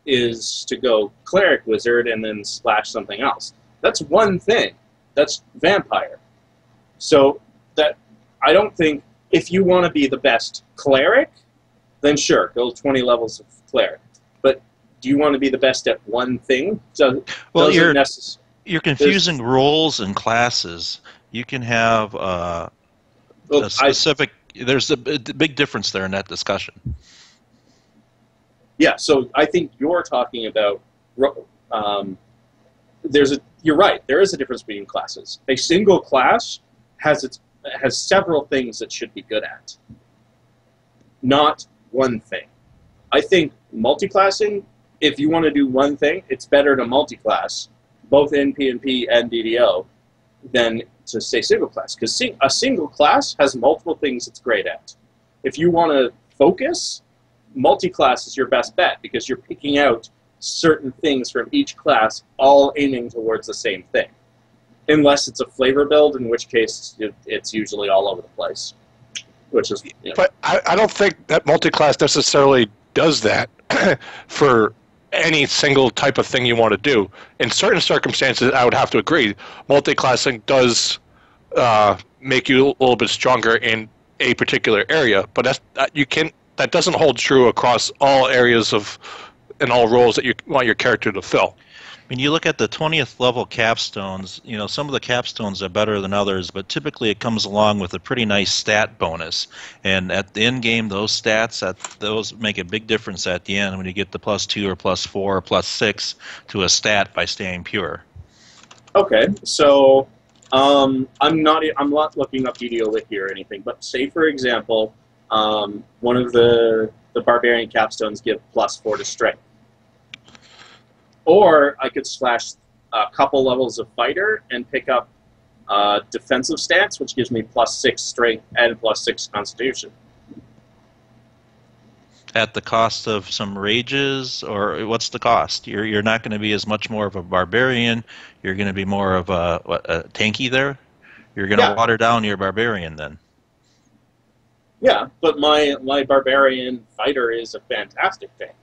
is to go cleric wizard and then splash something else. That's one thing. That's vampire. So that I don't think if you want to be the best cleric, then sure, go 20 levels of cleric. But do you want to be the best at one thing? Well, you're confusing roles and classes. You can have a specific. There's a big difference there in that discussion. Yeah, so I think you're talking about. You're right. There is a difference between classes. A single class has several things it should be good at, not one thing. I think multiclassing, if you want to do one thing, it's better to multiclass, both in PnP and DDO, than to say single class. Because a single class has multiple things it's great at. If you want to focus, multiclass is your best bet because you're picking out certain things from each class, all aiming towards the same thing. Unless it's a flavor build, in which case it's usually all over the place. Which is, But I don't think that multiclass necessarily does that for any single type of thing you want to do. In certain circumstances, I would have to agree. Multiclassing does make you a little bit stronger in a particular area, but that doesn't hold true across all areas and all roles that you want your character to fill. When you look at the 20th level capstones, some of the capstones are better than others, but typically it comes along with a pretty nice stat bonus. And at the end game, those stats, those make a big difference at the end when you get the +2 or +4 or +6 to a stat by staying pure. Okay, so I'm not looking up DDO Wiki or anything, but say for example, one of the barbarian capstones give +4 to strength, or I could slash a couple levels of fighter and pick up defensive stance, which gives me +6 strength and +6 constitution. At the cost of some rages, or what's the cost? You're not going to be as much more of a barbarian. You're going to be more of a tanky there. You're going to water down your barbarian then. Yeah, but my barbarian fighter is a fantastic tank.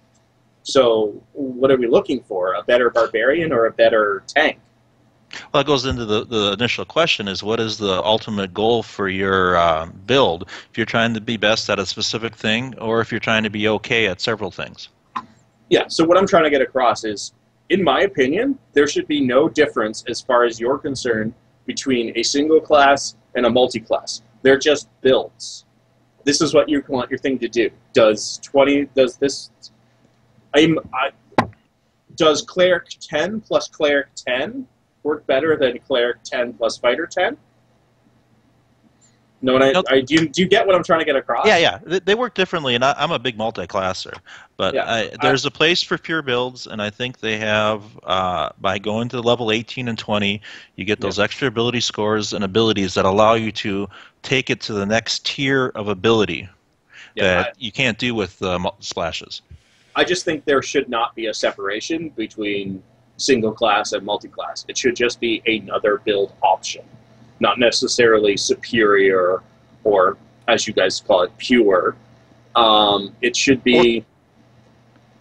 So what are we looking for? A better barbarian or a better tank? Well, that goes into the initial question is what is the ultimate goal for your build? If you're trying to be best at a specific thing or if you're trying to be okay at several things. Yeah, so what I'm trying to get across is, in my opinion, there should be no difference as far as you're concerned between a single class and a multi-class. They're just builds. This is what you want your thing to do. Does Cleric 10 plus Cleric 10 work better than Cleric 10 plus Fighter 10? No, do you get what I'm trying to get across? Yeah. They work differently, and I'm a big multi-classer. But there's a place for pure builds, and I think they have, by going to level 18 and 20, you get those extra ability scores and abilities that allow you to take it to the next tier of ability that you can't do with splashes. I just think there should not be a separation between single class and multi-class. It should just be another build option, not necessarily superior or, as you guys call it, pure. It should be.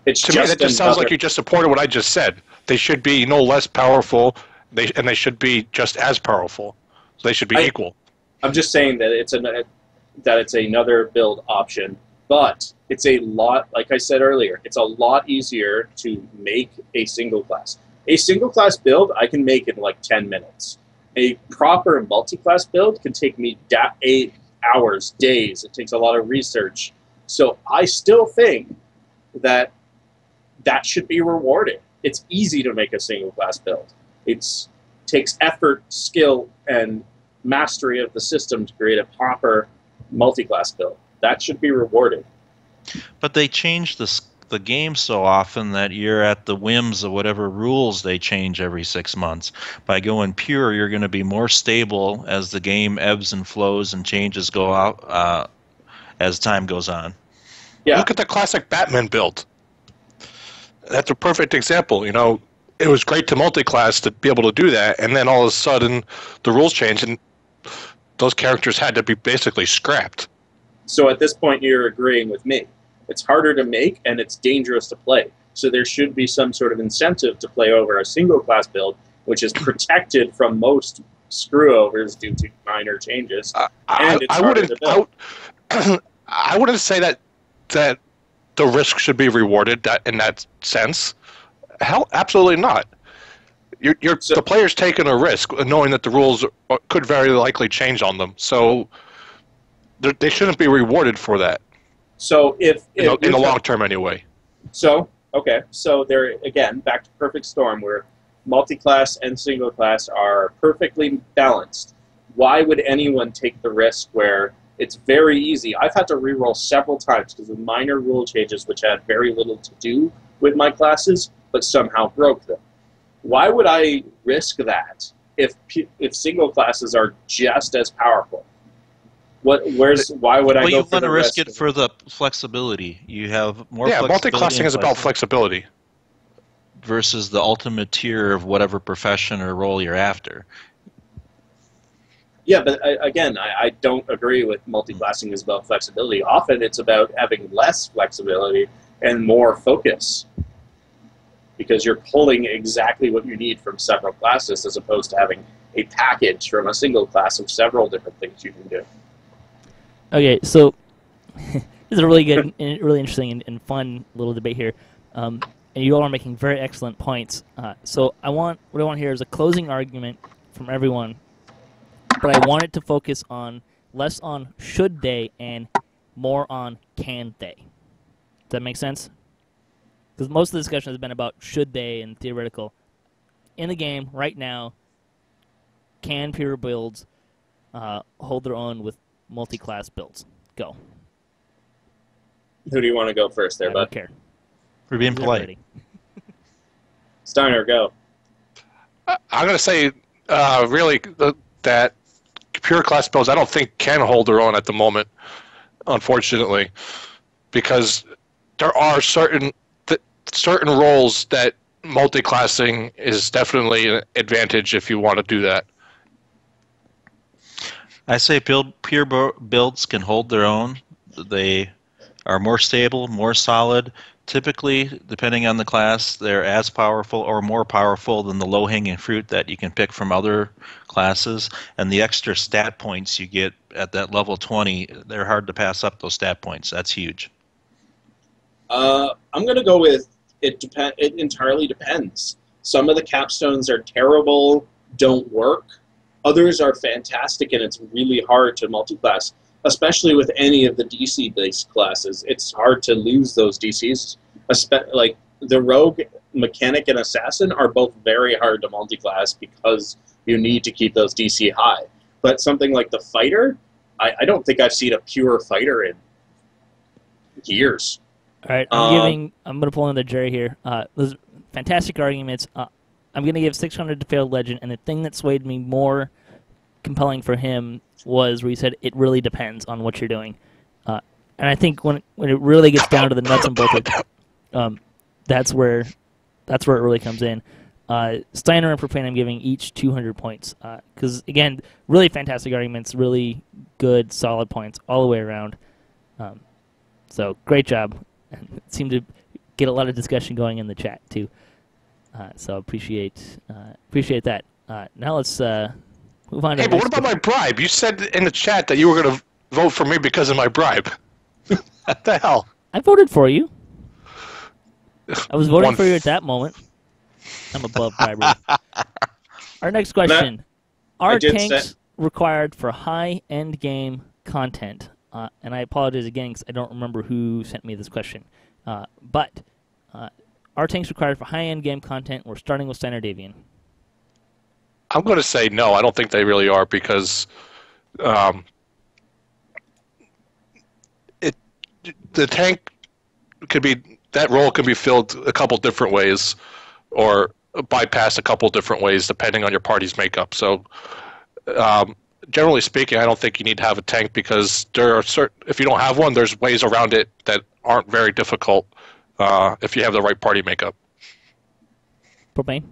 It's to me, that just sounds like you just supported what I just said. They should be no less powerful, and they should be just as powerful. So they should be equal. I'm just saying that it's another build option. But it's a lot, like I said earlier, it's a lot easier to make a single class. A single class build I can make in like 10 minutes. A proper multi-class build can take me 8 hours, days. It takes a lot of research. So I still think that should be rewarded. It's easy to make a single class build. It takes effort, skill, and mastery of the system to create a proper multi-class build. That should be rewarded. But they change the game so often that you're at the whims of whatever rules they change every 6 months. By going pure, you're going to be more stable as the game ebbs and flows and changes go out as time goes on. Yeah. Look at the classic Batman build. That's a perfect example. You know, it was great to multi-class to be able to do that, and then all of a sudden the rules changed, and those characters had to be basically scrapped. So at this point, you're agreeing with me. It's harder to make, and it's dangerous to play. So there should be some sort of incentive to play over a single-class build, which is protected from most screw-overs due to minor changes. And it's harder to build. I wouldn't say that the risk should be rewarded in that sense. Hell, absolutely not. The player's taking a risk, knowing that the rules could very likely change on them. So they shouldn't be rewarded for that. So if in the long term, anyway. So there again, back to perfect storm, where multi-class and single class are perfectly balanced. Why would anyone take the risk where it's very easy? I've had to re-roll several times because of minor rule changes which had very little to do with my classes, but somehow broke them. Why would I risk that if single classes are just as powerful? Why would I go for the risk? Well, you want to risk it for the flexibility. You have more flexibility. Yeah, multi-classing is about flexibility. Versus the ultimate tier of whatever profession or role you're after. Yeah, but again, I don't agree with multi-classing is about flexibility. Often it's about having less flexibility and more focus. Because you're pulling exactly what you need from several classes as opposed to having a package from a single class of several different things you can do. Okay, so this is a really good, really interesting and fun little debate here, and you all are making very excellent points. So what I want here is a closing argument from everyone, but I want it to focus on less on should they and more on can they. Does that make sense? Because most of the discussion has been about should they and theoretical. In the game right now, can pure builds hold their own with multi-class builds? Go. Who do you want to go first there, I bud? don't care. We're being Who's polite. ready? Steiner, go. I'm going to say really that pure class builds I don't think can hold their own at the moment, unfortunately, because there are certain roles that multi-classing is definitely an advantage if you want to do that. I say pure builds can hold their own. They are more stable, more solid. Typically, depending on the class, they're as powerful or more powerful than the low-hanging fruit that you can pick from other classes. And the extra stat points you get at that level 20, they're hard to pass up those stat points. That's huge. I'm going to go with it entirely depends. Some of the capstones are terrible, don't work. Others are fantastic, and it's really hard to multi-class, especially with any of the DC-based classes. It's hard to lose those DCs. Like the Rogue, Mechanic, and Assassin are both very hard to multi-class because you need to keep those DC high. But something like the Fighter, I don't think I've seen a pure Fighter in years. All right, I'm going to pull in the Jerry here. Those fantastic arguments. I'm going to give 600 to FailedLegend, and the thing that swayed me more compelling for him was where he said it really depends on what you're doing. And I think when it really gets down to the nuts and bolts, that's where it really comes in. Steiner and Propane, I'm giving each 200 points because again, really fantastic arguments, really good, solid points all the way around. So great job. It seemed to get a lot of discussion going in the chat too. So appreciate that. Now let's move on. Hey, but what about my bribe? You said in the chat that you were going to vote for me because of my bribe. What the hell? I voted for you. I was voting for you at that moment. I'm above bribery. Our next question. Are tanks required for high-end game content? And I apologize again because I don't remember who sent me this question. But are tanks required for high-end game content? We're starting with Steiner-Davion. I'm going to say no. I don't think they really are because the tank that role can be filled a couple different ways or bypassed a couple different ways depending on your party's makeup. So generally speaking, I don't think you need to have a tank because there are if you don't have one, there's ways around it that aren't very difficult if you have the right party makeup. Propane?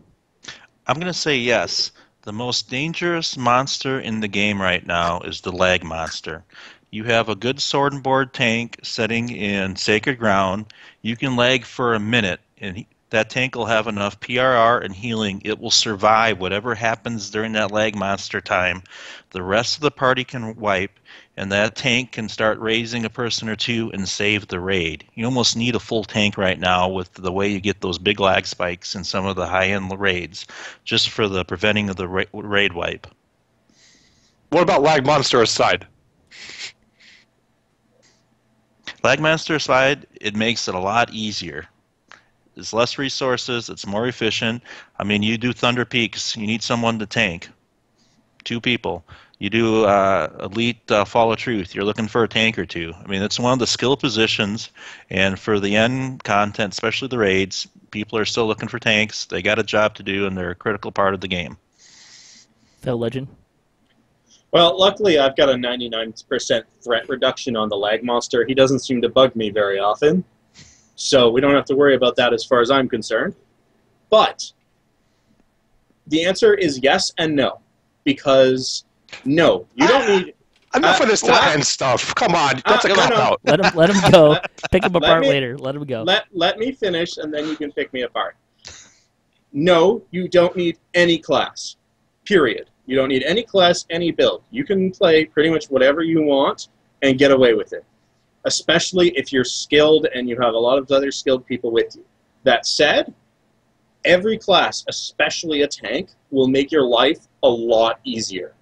I'm going to say yes. The most dangerous monster in the game right now is the lag monster. You have a good sword and board tank setting in sacred ground. You can lag for a minute, and that tank will have enough PRR and healing. It will survive whatever happens during that lag monster time. The rest of the party can wipe, and that tank can start raising a person or two and save the raid. You almost need a full tank right now with the way you get those big lag spikes in some of the high-end raids, just for the preventing of the raid wipe. What about lag monster aside? Lag monster aside, it makes it a lot easier. There's less resources, it's more efficient. I mean, you do Thunder Peaks, you need someone to tank. 2 people. You do Elite Fall of Truth, you're looking for a tank or 2. I mean, it's one of the skill positions, and for the end content, especially the raids, people are still looking for tanks. They got a job to do, and they're a critical part of the game. FailedLegend? Well, luckily I've got a 99% threat reduction on the lag monster. He doesn't seem to bug me very often. So we don't have to worry about that as far as I'm concerned. But the answer is yes and no. Because, no, you don't need... Enough of this end stuff. Come on, that's a cop-out. Let him go. Pick him apart later. Let him go. Let me finish, and then you can pick me apart. No, you don't need any class. Period. You don't need any class, any build. You can play pretty much whatever you want and get away with it. Especially if you're skilled and you have a lot of other skilled people with you. That said, every class, especially a tank, will make your life a lot easier.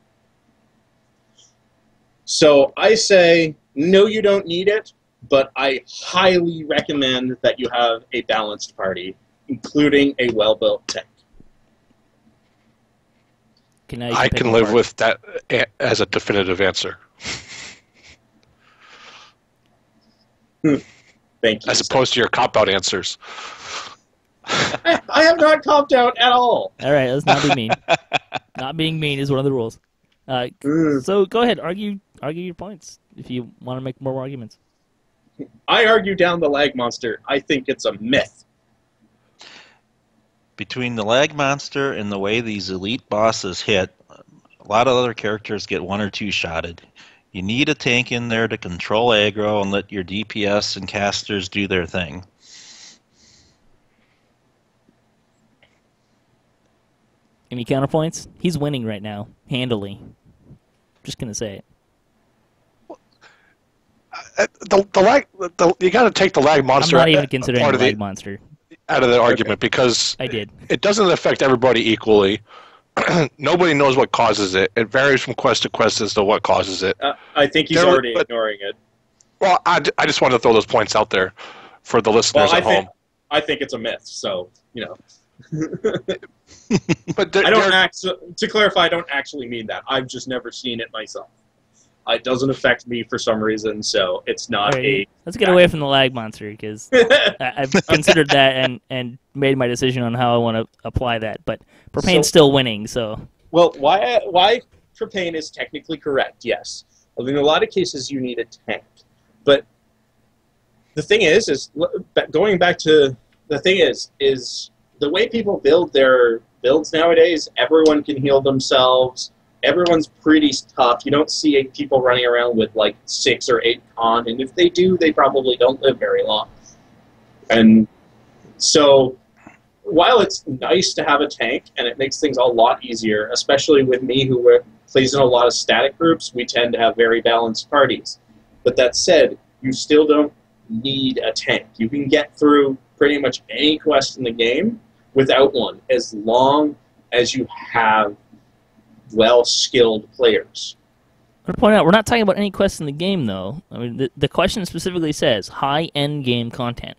So I say, no, you don't need it, but I highly recommend that you have a balanced party, including a well-built tank. Okay, now you I pick can them live apart. with that as a definitive answer, Thank you. as opposed to your cop-out answers. I have not copped out at all. All right, let's not be mean. Not being mean is one of the rules. So go ahead, argue your points if you want to make more arguments. I argue down the lag monster. I think it's a myth. Between the lag monster and the way these elite bosses hit, a lot of other characters get one or two shotted. You need a tank in there to control aggro and let your DPS and casters do their thing. Any counterpoints? He's winning right now, handily. Just gonna say it. You got to take the lag monster. I'm not even considering part the of the lag monster. out of the argument because I did. it doesn't affect everybody equally. Nobody knows what causes it. It varies from quest to quest as to what causes it. I think he's already ignoring it. Well, I just wanted to throw those points out there for the listeners at home. I think it's a myth. So But I don't to clarify. I don't actually mean that. I've just never seen it myself. It doesn't affect me for some reason, so it's not Right, let's get away from the lag monster because I've considered that and made my decision on how I want to apply that. But Propane's still winning, so. Well, why Propane is technically correct, yes. In a lot of cases, you need a tank. But the thing is going back to the thing is the way people build their builds nowadays, everyone can heal themselves. Everyone's pretty tough. You don't see people running around with like 6 or 8 con, and if they do, they probably don't live very long. And so, while it's nice to have a tank, and it makes things a lot easier, especially with me who plays in a lot of static groups, we tend to have very balanced parties. But that said, you still don't need a tank. You can get through pretty much any quest in the game without one, as long as you have well-skilled players. I want to point out, we're not talking about any quests in the game, though. I mean, the question specifically says high-end game content.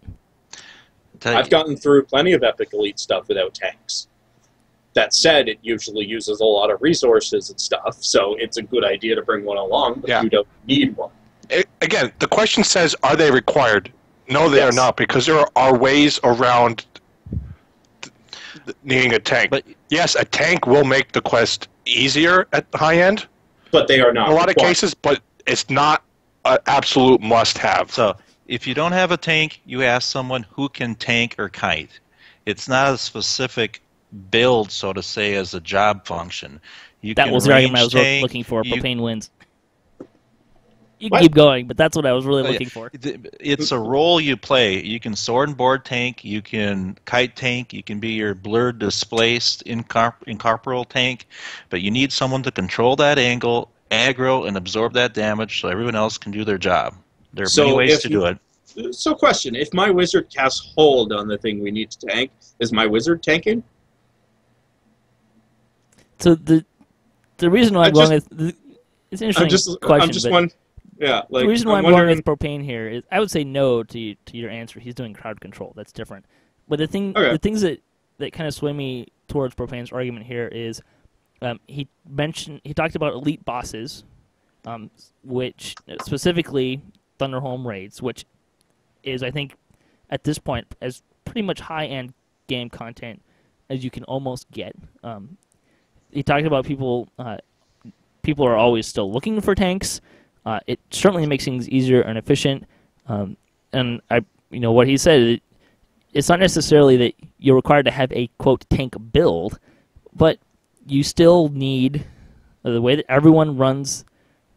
I've gotten through plenty of Epic Elite stuff without tanks. That said, it usually uses a lot of resources and stuff, so it's a good idea to bring one along, but you don't need one. Again, the question says, are they required? No, they are not, because there are ways around needing a tank. But yes, a tank will make the quest easier at the high end. But they are not in a lot of cases, but it's not an absolute must-have. So if you don't have a tank, you ask someone who can tank or kite. It's not a specific build, so to say, as a job function. That was the argument I was looking for. Propane wins. You can keep going, but that's what I was really looking for. It's a role you play. You can sword and board tank, you can kite tank, you can be your blurred, displaced, incorporeal tank, but you need someone to control that angle, aggro, and absorb that damage so everyone else can do their job. There are many ways to do it. So question, if my wizard casts hold on the thing we need to tank, is my wizard tanking? So the reason why I'm going with... It's an interesting question, Yeah, the reason why I'm going with Propane here is I would say no to your answer. He's doing crowd control. That's different. But the things that kind of sway me towards Propane's argument here is he talked about elite bosses, which specifically Thunderholm raids, which is I think at this point as pretty much high-end game content as you can almost get. He talked about people are always still looking for tanks. It certainly makes things easier and efficient, and what he said. It's not necessarily that you're required to have a quote tank build, but you still need the way that everyone runs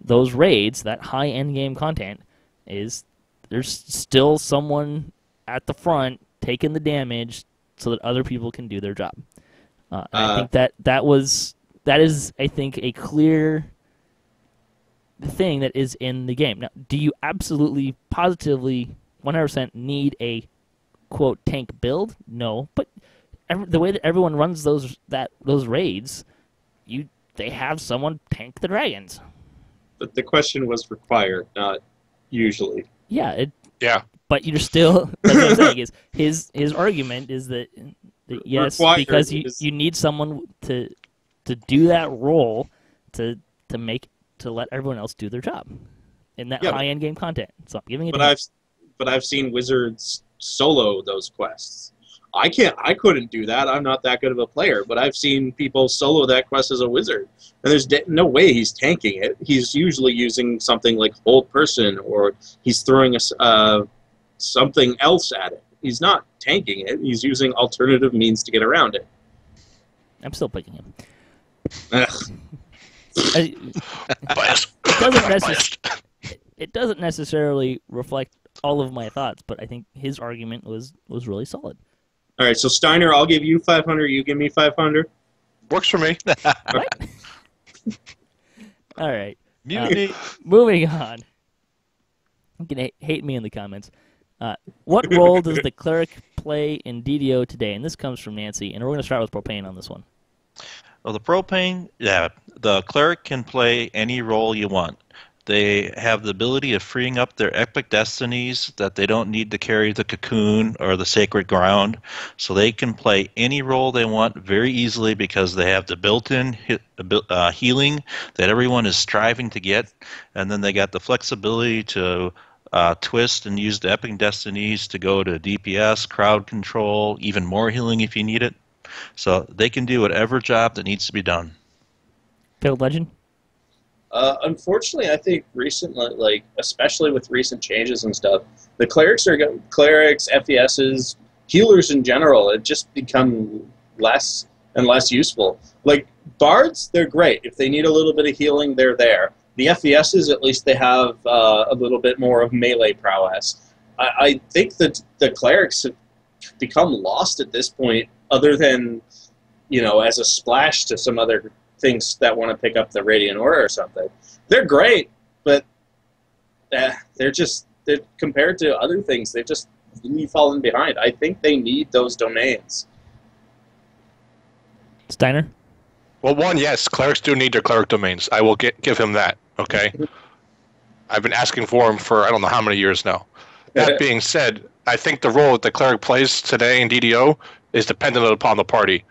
those raids. That high end game content is there's still someone at the front taking the damage so that other people can do their job. I think that is I think a clear thing that is in the game. Now, do you absolutely, positively, 100% need a quote tank build? No, but the way that everyone runs those raids, they have someone tank the dragons. But the question was required, not usually. Yeah. Yeah. But you're still. That's what I'm saying is his argument is that yes, because you need someone to to do that role to let everyone else do their job in that high end game content. So I'm giving it. But I've seen wizards solo those quests. I couldn't do that. I'm not that good of a player. But I've seen people solo that quest as a wizard, and there's no way he's tanking it. He's usually using something like Hold Person, or he's throwing something else at it. He's not tanking it. He's using alternative means to get around it. I'm still picking him. It doesn't necessarily reflect all of my thoughts, but I think his argument was really solid. All right, so Steiner, I'll give you 500. You give me 500. Works for me. Right? All right. Mutiny. Moving on. You can hate me in the comments. What role does the Cleric play in DDO today? And this comes from Nancy, and we're going to start with Propane on this one. Well, the Propane, the Cleric can play any role you want. They have the ability of freeing up their epic destinies that they don't need to carry the cocoon or the sacred ground. So they can play any role they want very easily because they have the built-in healing that everyone is striving to get. And then they got the flexibility to twist and use the epic destinies to go to DPS, crowd control, even more healing if you need it. So they can do whatever job that needs to be done. FailedLegend? Unfortunately, I think recently, especially with recent changes and stuff, the clerics, FESs, healers in general, have just become less and less useful. Like bards, they're great. If they need a little bit of healing, they're there. The FESs, at least they have a little bit more of melee prowess. I think that the clerics have become lost at this point, other than, as a splash to some other things that want to pick up the Radiant Aura or something. They're great, but they're compared to other things, they've just really fallen behind. I think they need those domains. Steiner? Well, one, yes, clerics do need their cleric domains. I will give him that, okay? I've been asking for them for I don't know how many years now. That being said, I think the role that the cleric plays today in DDO is dependent upon the party.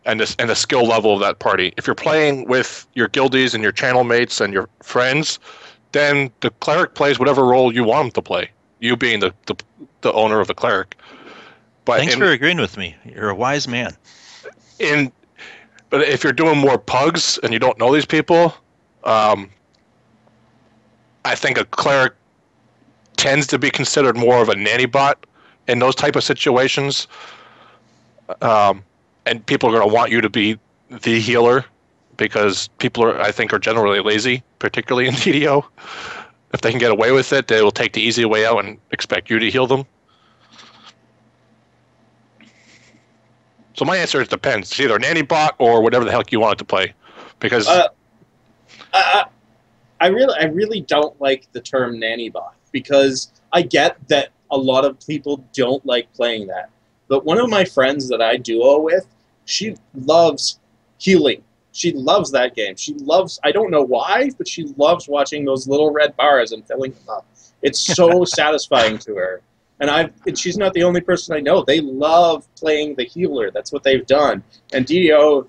And the skill level of that party. If you're playing with your guildies and your channel mates and your friends, then the cleric plays whatever role you want him to play. You being the owner of the cleric. But Thanks for agreeing with me. You're a wise man. But if you're doing more pugs and you don't know these people, I think a cleric tends to be considered more of a nanny bot in those type of situations. And people are going to want you to be the healer because people I think, are generally lazy, particularly in DDO. If they can get away with it, they will take the easy way out and expect you to heal them. So my answer is depends. It's either a nanny bot or whatever the heck you want it to play. Because I really don't like the term nanny bot because I get that a lot of people don't like playing that. But one of my friends that I duo with, she loves healing. She loves that game. I don't know why, but she loves watching those little red bars and filling them up. It's so satisfying to her. And she's not the only person I know. They love playing the healer. That's what they've done. And DDO,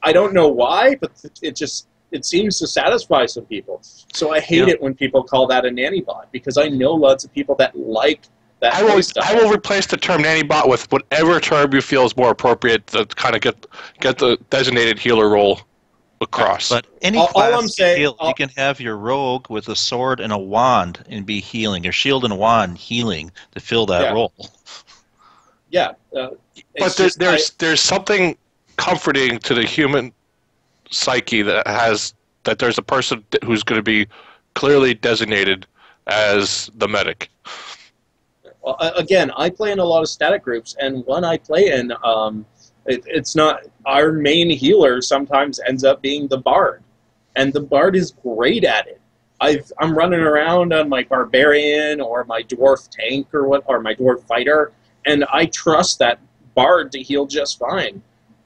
I don't know why, but it seems to satisfy some people. So I hate it when people call that a nanny bot because I know lots of people that like that. I will replace the term nanny bot with whatever term you feel is more appropriate to kind of get the designated healer role across. But any class you can have your rogue with a sword and a wand and be healing, your shield and a wand healing to fill that role. Yeah, but there's something comforting to the human psyche that there's a person who's going to be clearly designated as the medic. Well, again, I play in a lot of static groups, and when I play in, it's not our main healer. Sometimes ends up being the bard, and the bard is great at it. I'm running around on my barbarian or my dwarf tank or my dwarf fighter, and I trust that bard to heal just fine.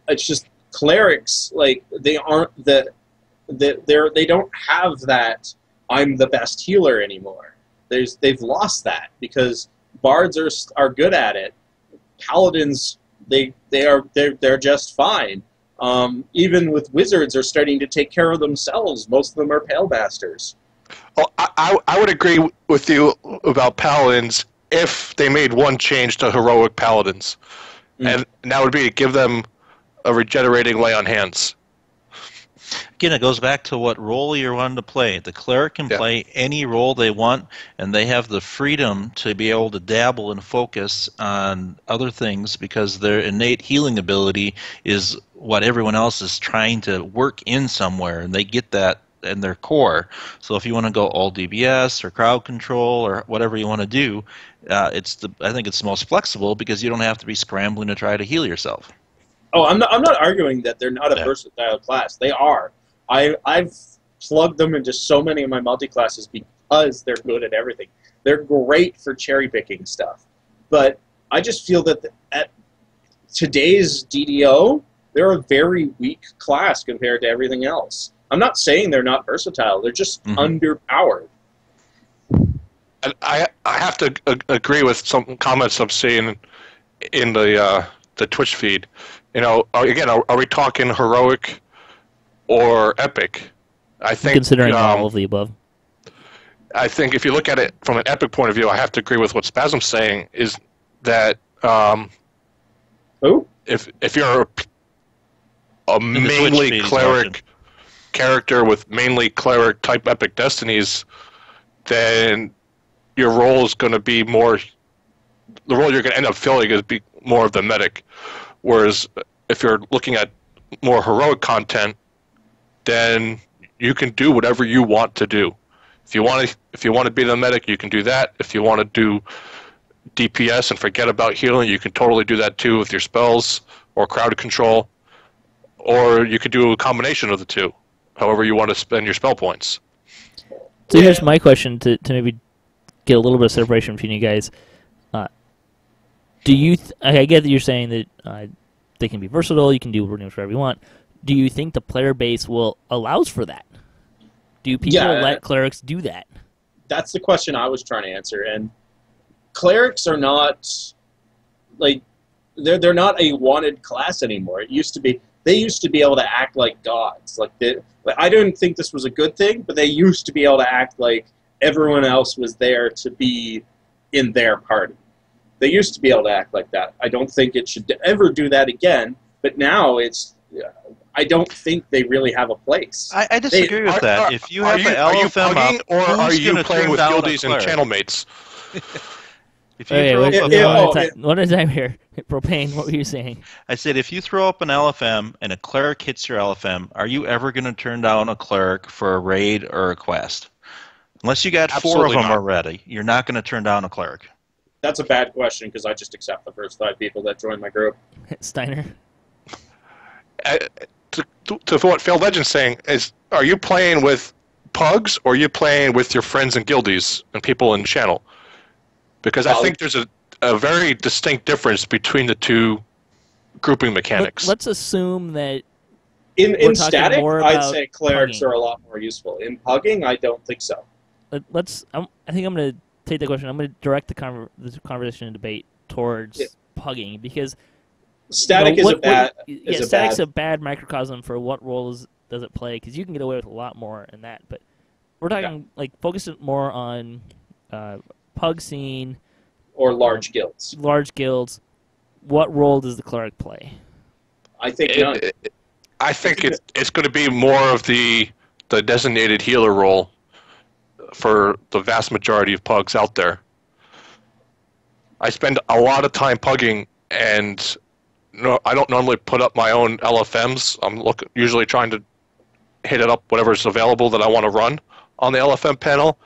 It's just clerics, they aren't they don't have that I'm the best healer anymore. They've lost that because bards are good at it. Paladins they're just fine, Even with wizards are starting to take care of themselves. Most of them are pale masters. Well, I would agree with you about paladins if they made one change to heroic paladins, and that would be to give them a regenerating lay on hands. Again, it goes back to what role you're wanting to play. The cleric can play any role they want, and they have the freedom to be able to dabble and focus on other things because their innate healing ability is what everyone else is trying to work in somewhere, and they get that in their core. So if you want to go all DBS or crowd control or whatever you want to do, I think it's the most flexible because you don't have to be scrambling to try to heal yourself. Oh, I'm not arguing that they're not a versatile class. They are. I've plugged them into so many of my multi-classes because they're good at everything. They're great for cherry-picking stuff. But I just feel that at today's DDO, they're a very weak class compared to everything else. I'm not saying they're not versatile. They're just underpowered. And I have to agree with some comments I'm seeing in the Twitch feed. You know, again, are we talking heroic or epic? I think considering all of the above. I think if you look at it from an epic point of view, I have to agree with what Spasm's saying. Is that if you're a mainly cleric character with mainly cleric type epic destinies, then your role is going to be more. The role you're going to end up filling is be more of the medic. Whereas if you're looking at more heroic content, then you can do whatever you want to do. If you want to be the medic, you can do that. If you want to do DPS and forget about healing, you can totally do that too with your spells or crowd control. Or you could do a combination of the two, however you want to spend your spell points. So here's my question to maybe get a little bit of separation between you guys. Do you? I get that you're saying that they can be versatile. You can do pretty much whatever you want. Do you think the player base allows for that? Do people let clerics do that? That's the question I was trying to answer. And clerics are not like they're not a wanted class anymore. It used to be. They used to be able to act like gods. I didn't think this was a good thing, but they used to be able to act like everyone else was there to be in their party. They used to be able to act like that. I don't think it should ever do that again, but now I don't think they really have have a place. I disagree with that. If you have the LFM up, or are you playing with guildies and channel mates? If you throw up one at a time here. Propane, what were you saying? I said if you throw up an LFM and a cleric hits your LFM, are you ever going to turn down a cleric for a raid or a quest? Unless you got four of them already, you're not going to turn down a cleric. That's a bad question because I just accept the first 5 people that join my group. Steiner? To what FailedLegend's saying is, are you playing with pugs or are you playing with your friends and guildies and people in the channel? Because I think there's a very distinct difference between the two grouping mechanics. Let's assume that in static, I'd say clerics are a lot more useful. In pugging, I don't think so. I think I'm going to take the question. I'm going to direct the conversation and debate towards pugging because static static's a bad microcosm for what roles does it play because you can get away with a lot more in that. But we're talking focus it more on pug scene or large guilds. Large guilds. What role does the cleric play? I think none. I think it's going to be more of the designated healer role for the vast majority of pugs out there. I spend a lot of time pugging, and I don't normally put up my own LFMs. I'm usually trying to hit it up whatever's available that I want to run on the LFM panel.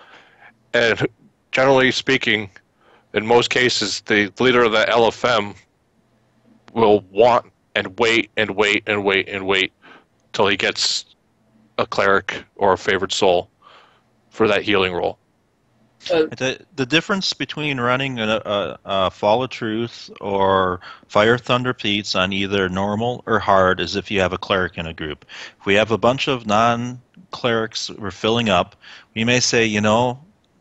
And generally speaking, in most cases, the leader of the LFM will want and wait and wait and wait and wait till he gets a cleric or a favored soul for that healing role. The difference between running a Fall of Truth or Fire Thunder Peats on either normal or hard is if you have a cleric in a group. If we have a bunch of non-clerics we're filling up, we may say,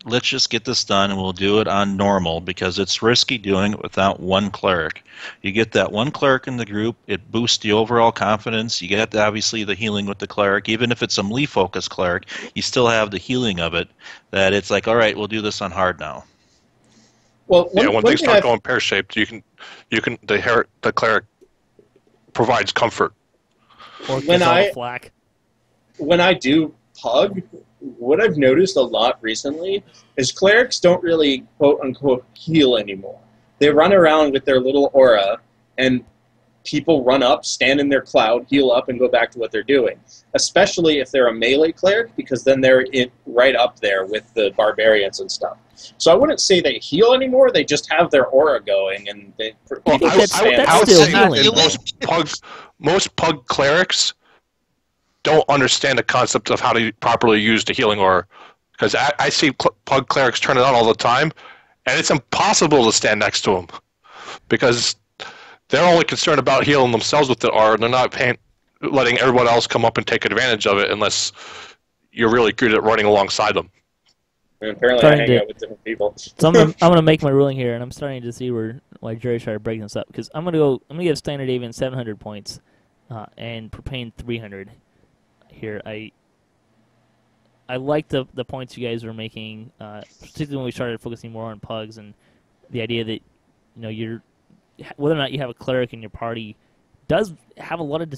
let's just get this done and we'll do it on normal because it's risky doing it without one cleric. You get that one cleric in the group, it boosts the overall confidence. You get obviously the healing with the cleric. Even if it's a melee focused cleric, you still have the healing of it. That it's like, all right, we'll do this on hard now. Well, when things start going pear shaped, the cleric provides comfort. Or flak. When I do pug, what I've noticed a lot recently is clerics don't really quote-unquote heal anymore. They run around with their little aura, and people run up, stand in their cloud, heal up, and go back to what they're doing. Especially if they're a melee cleric, because then they're right up there with the barbarians and stuff. So I wouldn't say they heal anymore, they just have their aura going, and they... I would say that most pug clerics don't understand the concept of how to properly use the healing aura. Because I see pug clerics turn it on all the time, and it's impossible to stand next to them. Because they're only concerned about healing themselves with the aura, and they're not letting everyone else come up and take advantage of it unless you're really good at running alongside them. And apparently I hang out with different people. So I'm gonna make my ruling here, and I'm starting to see why Jerry's trying to break this up. Because I'm gonna give Steiner-Davion 700 points, and Propane 300. Here, I like the points you guys were making, particularly when we started focusing more on pugs and the idea that whether or not you have a cleric in your party does have a lot of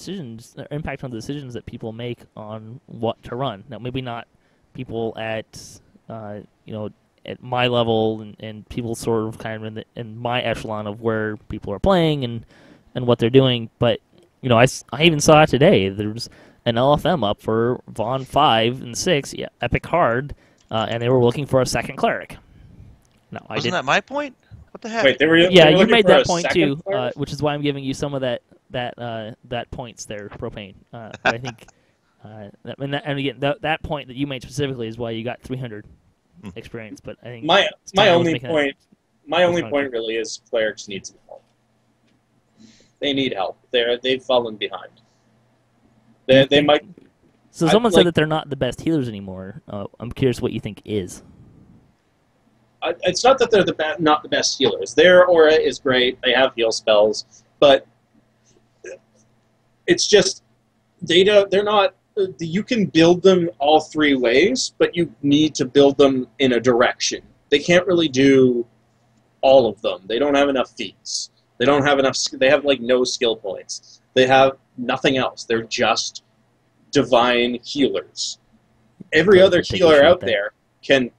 impact on the decisions that people make on what to run. Now, maybe not people at at my level and people sort of kind of in my echelon of where people are playing and what they're doing, but I even saw it today. There's an LFM up for Vaughn 5 and 6, Epic Hard, and they were looking for a second cleric. No, Wasn't that my point? What the heck? Wait, you made that point too, which is why I'm giving you some of that points there, Propane. But I think, that point that you made specifically is why you got 300 experience. But I think my only point really is clerics need some help. They need help. They've fallen behind. They might. So someone said that they're not the best healers anymore. I'm curious what you think is. It's not that they're not the best healers. Their aura is great. They have heal spells, but it's just they're not. You can build them all three ways, but you need to build them in a direction. They can't really do all of them. They don't have enough feats. They don't have enough. They have no skill points. They have nothing else. They're just divine healers. Every other healer out there can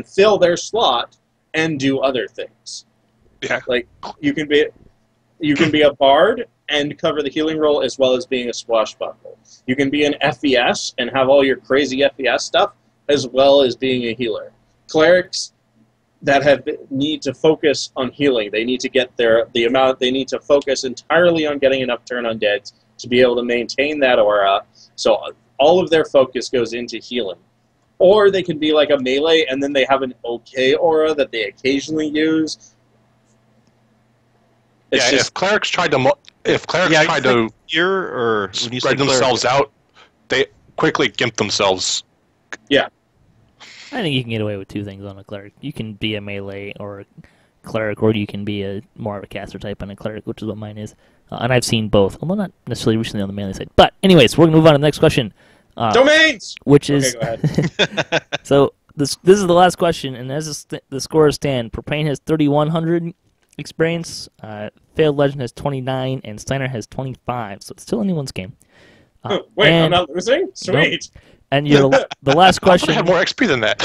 fill their slot and do other things. Yeah. You can be a bard and cover the healing role as well as being a swashbuckler. You can be an FES and have all your crazy FES stuff as well as being a healer. Clerics that need to focus on healing. They need to get they need to focus entirely on getting enough turn undeads to be able to maintain that aura. So all of their focus goes into healing. Or they can be like a melee and then they have an okay aura that they occasionally use. If clerics tried to spread themselves out, they quickly gimp themselves. Yeah. I think you can get away with two things on a cleric. You can be a melee or a cleric, or you can be more of a caster type on a cleric, which is what mine is. And I've seen both, although not necessarily recently on the melee side. But anyways, we're going to move on to the next question. Domains! Which is... Okay, go ahead. So this is the last question, and as the scores stand, Propane has 3,100 experience, FailedLegend has 29, and Steiner has 25, so it's still anyone's game. I'm not losing? Sweet! Nope. And the last question... I have more XP than that.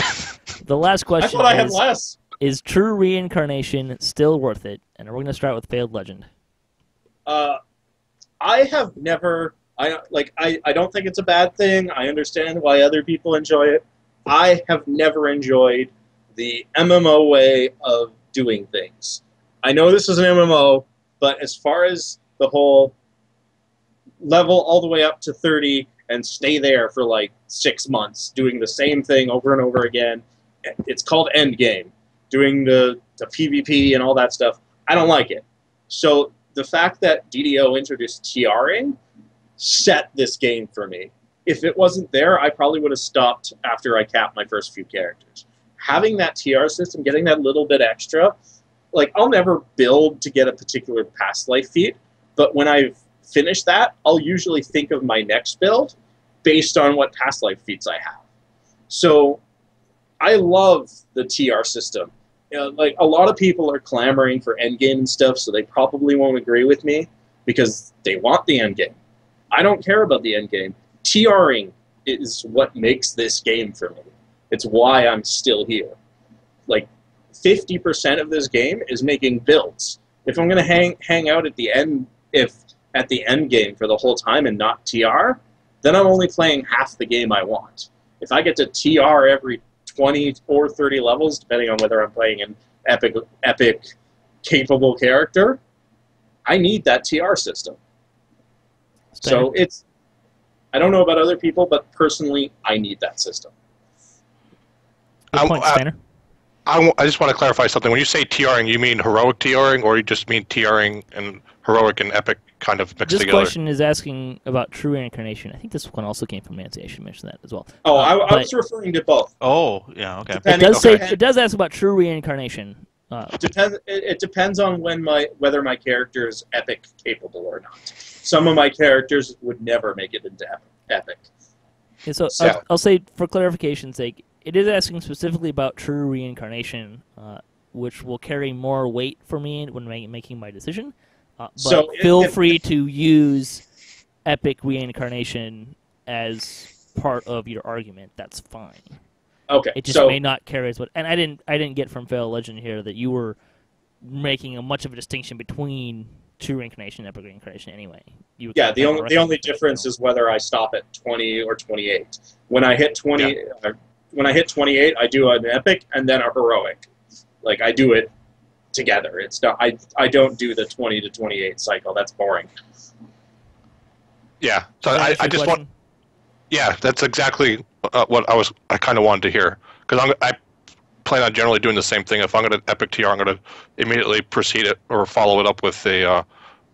The last question I thought I had less. Is true reincarnation still worth it? And we're going to start with FailedLegend. I have never... I don't think it's a bad thing. I understand why other people enjoy it. I have never enjoyed the MMO way of doing things. I know this is an MMO, but as far as the whole level all the way up to 30 and stay there for 6 months doing the same thing over and over again, it's called endgame. Doing the PvP and all that stuff, I don't like it. So the fact that DDO introduced TRing set this game for me. If it wasn't there, I probably would have stopped after I capped my first few characters. having that TR system, getting that little bit extra, like I'll never build to get a particular past life feat, but when I've finished that, I'll usually think of my next build based on what past life feats I have. So I love the TR system. Like a lot of people are clamoring for endgame and stuff, so they probably won't agree with me because they want the endgame. I don't care about the endgame. TRing is what makes this game for me. It's why I'm still here. Like 50% of this game is making builds. If I'm going to hang out at the end, at the end game for the whole time and not TR, then I'm only playing half the game I want. If I get to TR every 20 or 30 levels, depending on whether I'm playing an epic capable character, I need that TR system. So I don't know about other people, but personally, I need that system. Good point, Steiner. I just want to clarify something. When you say TRing, you mean heroic TRing, or you just mean TRing and heroic and epic kind of mixed together? This question is asking about true reincarnation. I think this one also came from Nancy. I should mention that as well. Oh, I was referring to both. Oh, yeah, okay. It does ask about true reincarnation. It depends on whether my character is epic capable or not. Some of my characters would never make it into epic. Yeah, so I'll say, for clarification's sake, it is asking specifically about true reincarnation, which will carry more weight for me when making my decision. But feel free to use epic reincarnation as part of your argument. That's fine. Okay. It just may not carry as much. And I didn't get from FailedLegend here that you were making much of a distinction between true reincarnation and epic reincarnation anyway. The only difference is whether I stop at 20 or 28. When I hit 20, when I hit 28, I do an epic and then a heroic. Like I do it together. It's not. I don't do the 20 to 28 cycle. That's boring. Yeah. So I just want. Yeah, that's exactly what I kind of wanted to hear, because I plan on generally doing the same thing. If I'm going to epic TR, I'm going to immediately proceed it or follow it up with a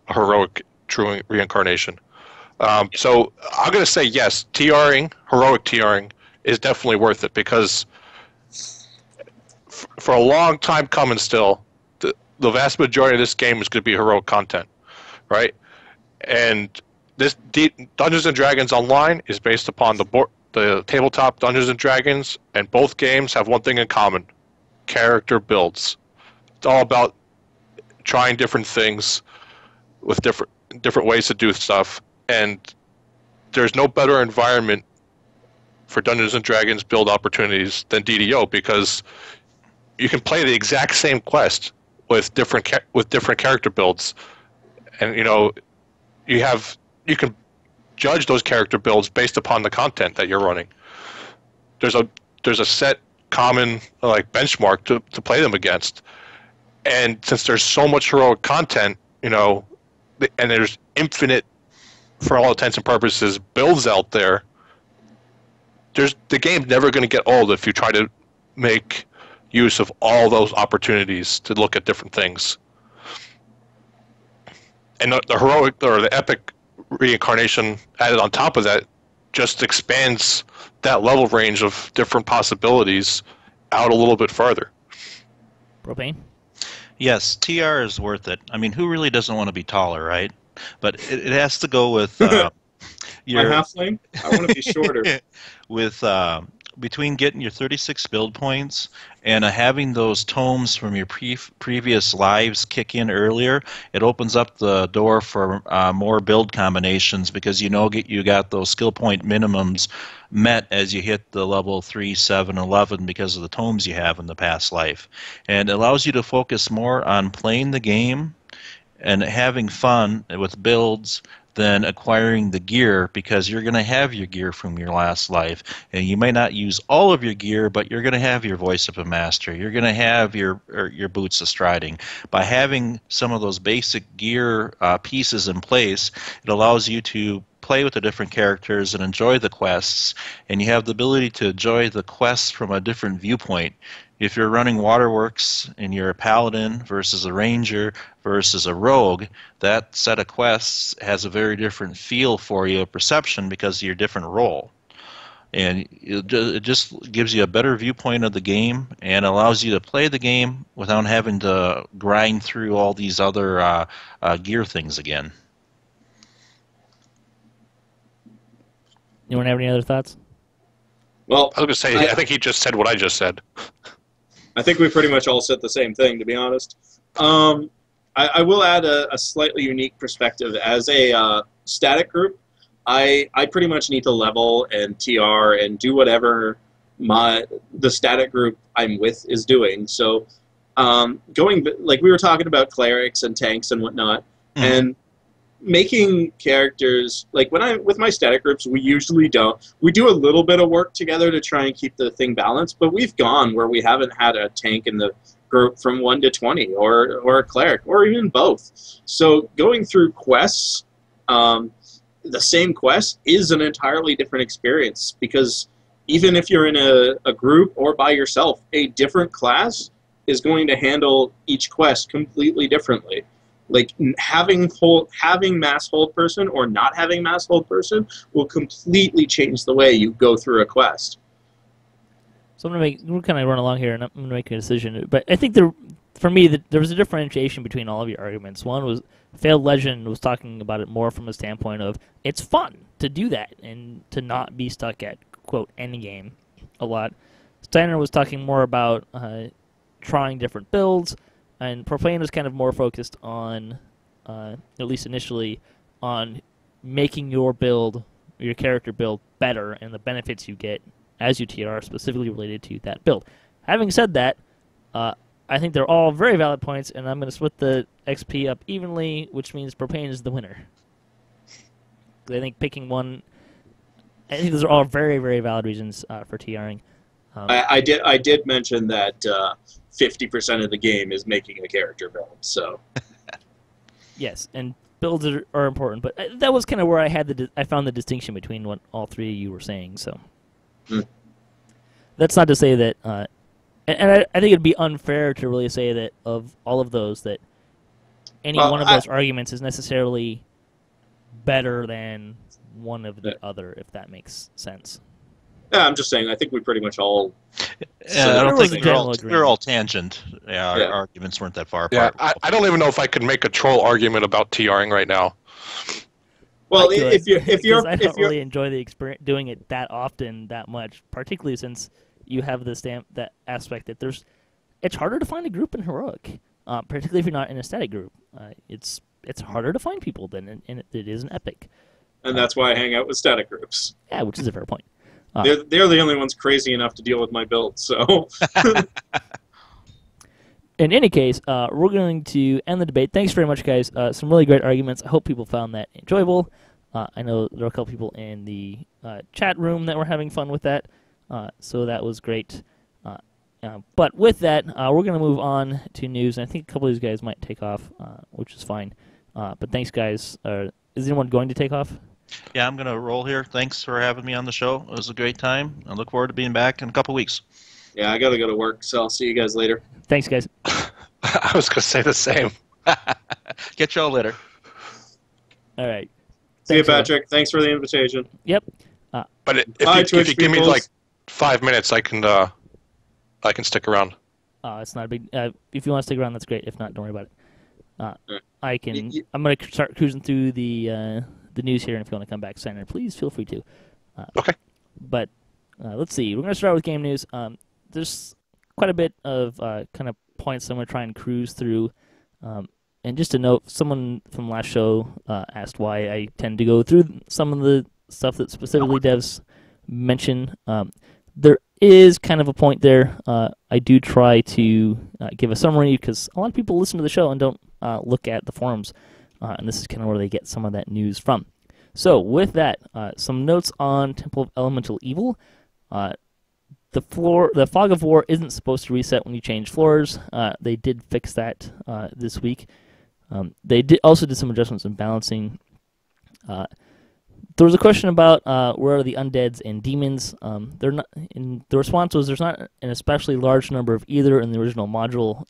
heroic true reincarnation. So I'm going to say yes. TRing, heroic TRing, is definitely worth it, because for a long time coming still, the vast majority of this game is going to be heroic content, right? And this Dungeons & Dragons Online is based upon the tabletop Dungeons & Dragons, and both games have one thing in common: character builds. It's all about trying different things with different ways to do stuff, and there's no better environment for Dungeons & Dragons build opportunities than DDO, because you can play the exact same quest with different character builds, and you can judge those character builds based upon the content that you're running. There's a set common benchmark to play them against, and since there's so much heroic content, and there's infinite, for all intents and purposes, builds out there, the game's never going to get old if you try to make use of all those opportunities to look at different things. And the heroic or the epic reincarnation added on top of that just expands that level range of different possibilities out a little bit farther. Propane? Yes, TR is worth it. I mean, who really doesn't want to be taller, right? But it has to go with my halfling. I want to be shorter. With between getting your 36 build points and having those tomes from your previous lives kick in earlier, it opens up the door for more build combinations, because you got those skill point minimums met as you hit the level 3, 7, 11 because of the tomes you have in the past life. And it allows you to focus more on playing the game and having fun with builds than acquiring the gear, because you're going to have your gear from your last life, and you may not use all of your gear, but you're going to have your voice of a master. You're going to have your boots of striding. By having some of those basic gear pieces in place, it allows you to play with the different characters and enjoy the quests, and you have the ability to enjoy the quests from a different viewpoint. If you're running Waterworks and you're a paladin versus a ranger versus a rogue, that set of quests has a very different feel for you, perception, because of your different role. and it just gives you a better viewpoint of the game and allows you to play the game without having to grind through all these other gear things again. Anyone have any other thoughts? Well, I was going to say, I think he just said what I just said. I think we pretty much all said the same thing, to be honest. I will add a slightly unique perspective. As a static group, I pretty much need to level and TR and do whatever the static group I'm with is doing. So like we were talking about clerics and tanks and whatnot, and making characters, like with my static groups, we do a little bit of work together to try and keep the thing balanced, but we've gone where we haven't had a tank in the group from 1 to 20 or a cleric or even both. So going through quests, the same quest is an entirely different experience, because even if you're in a group or by yourself, a different class is going to handle each quest completely differently. Like having mass hold person or not having mass hold person will completely change the way you go through a quest. So we're kind of run along here, and I'm going to make a decision. But I think for me, there was a differentiation between all of your arguments. One was FailedLegend was talking about it more from a standpoint of it's fun to do that and to not be stuck at, quote, endgame a lot. Steiner was talking more about trying different builds, and Propane was kind of more focused on, at least initially, on making your character build better and the benefits you get as you TR specifically related to that build. Having said that, I think they're all very valid points, and I'm going to split the XP up evenly, which means Propane is the winner. I think picking one, I think those are all very, very valid reasons for TRing. I did mention that 50% of the game is making a character build. So yes, and builds are important, but that was kind of where I found the distinction between what all three of you were saying. So that's not to say that, and I think it'd be unfair to really say that of all of those that any one of those arguments is necessarily better than one of the other, if that makes sense. Yeah, I'm just saying, I think we pretty much all... Yeah, I don't think they're all tangent. Yeah, our arguments weren't that far apart. Yeah, I don't even know if I could make a troll argument about TRing right now. Well, if you're... I don't really enjoy the experience doing it that often, that much, particularly since you have that aspect that it's harder to find a group in Heroic, particularly if you're not in a static group. It's harder to find people than it is an Epic. And that's why I hang out with static groups. Yeah, which is a fair point. They're the only ones crazy enough to deal with my build, so... In any case, we're going to end the debate. Thanks very much, guys. Some really great arguments. I hope people found that enjoyable. I know there are a couple people in the chat room that were having fun with that, so that was great. But with that, we're going to move on to news, and I think a couple of these guys might take off, which is fine. But thanks, guys. Is anyone going to take off? Yeah, I'm going to roll here. Thanks for having me on the show. It was a great time. I look forward to being back in a couple weeks. Yeah, I got to go to work, so I'll see you guys later. Thanks, guys. I was going to say the same. Catch y'all later. All right. See you, Patrick. Thanks for the invitation. Yep. But if you give me like 5 minutes, I can stick around. It's not a big. If you want to stick around, that's great. If not, don't worry about it. I can. I'm going to start cruising through the news here, and if you want to come back, Senator, please feel free to. Okay. But let's see. We're going to start with game news. There's quite a bit of kind of points I'm going to try and cruise through. And just to note, someone from last show asked why I tend to go through some of the stuff that specifically devs mention. There is kind of a point there. I do try to give a summary because a lot of people listen to the show and don't look at the forums. And this is kind of where they get some of that news from. So with that, some notes on Temple of Elemental Evil. The Fog of War isn't supposed to reset when you change floors. They did fix that this week. They also did some adjustments in balancing. There was a question about where are the undeads and demons. They're not. The response was there's not an especially large number of either in the original module.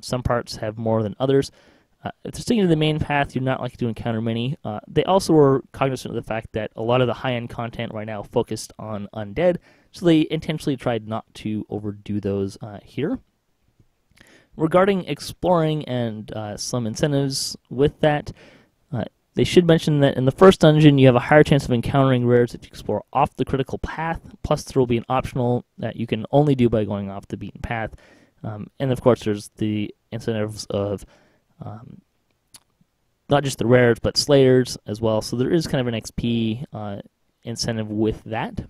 Some parts have more than others. If they're sticking to the main path, you're not likely to encounter many. They also were cognizant of the fact that a lot of the high-end content right now focused on undead, so they intentionally tried not to overdo those here. Regarding exploring and some incentives with that, they should mention that in the first dungeon, you have a higher chance of encountering rares if you explore off the critical path, plus there will be an optional that you can only do by going off the beaten path. And of course, there's the incentives of not just the rares, but slayers as well. So there is kind of an XP incentive with that.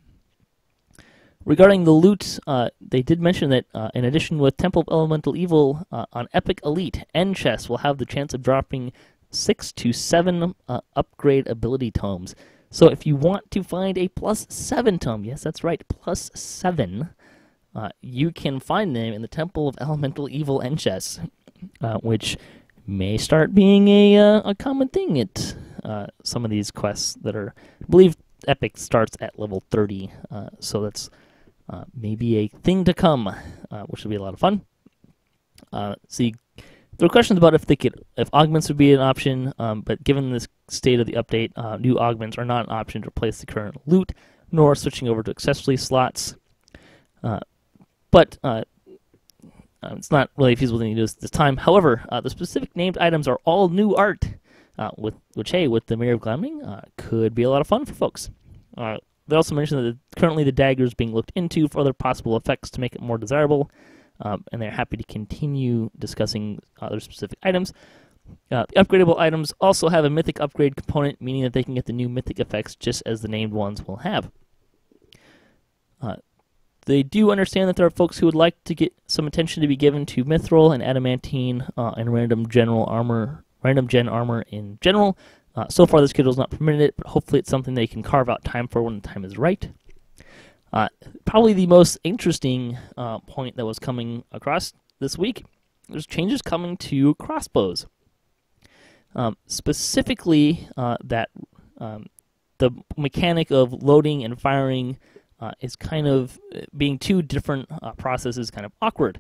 Regarding the loot, they did mention that in addition with Temple of Elemental Evil on Epic Elite, end chests will have the chance of dropping 6 to 7 upgrade ability tomes. So if you want to find a +7 tome, yes, that's right, +7, you can find them in the Temple of Elemental Evil end chests, which may start being a common thing at some of these quests that are, I believe Epic starts at level 30, so that's maybe a thing to come, which will be a lot of fun. See, there were questions about if augments would be an option, but given this state of the update, new augments are not an option to replace the current loot, nor switching over to accessory slots. But it's not really feasible to do this time. However, the specific named items are all new art, which, hey, with the Mirror of Glamming, could be a lot of fun for folks. They also mentioned that currently the dagger is being looked into for other possible effects to make it more desirable, and they're happy to continue discussing other specific items. The upgradable items also have a mythic upgrade component, meaning that they can get the new mythic effects just as the named ones will have. They do understand that there are folks who would like to get some attention to be given to Mithril and Adamantine and random gen armor in general. So far, the schedule has not permitted it, but hopefully it's something they can carve out time for when the time is right. Probably the most interesting point that was coming across this week, there's changes coming to crossbows. Specifically, that the mechanic of loading and firing is kind of being two different processes kind of awkward.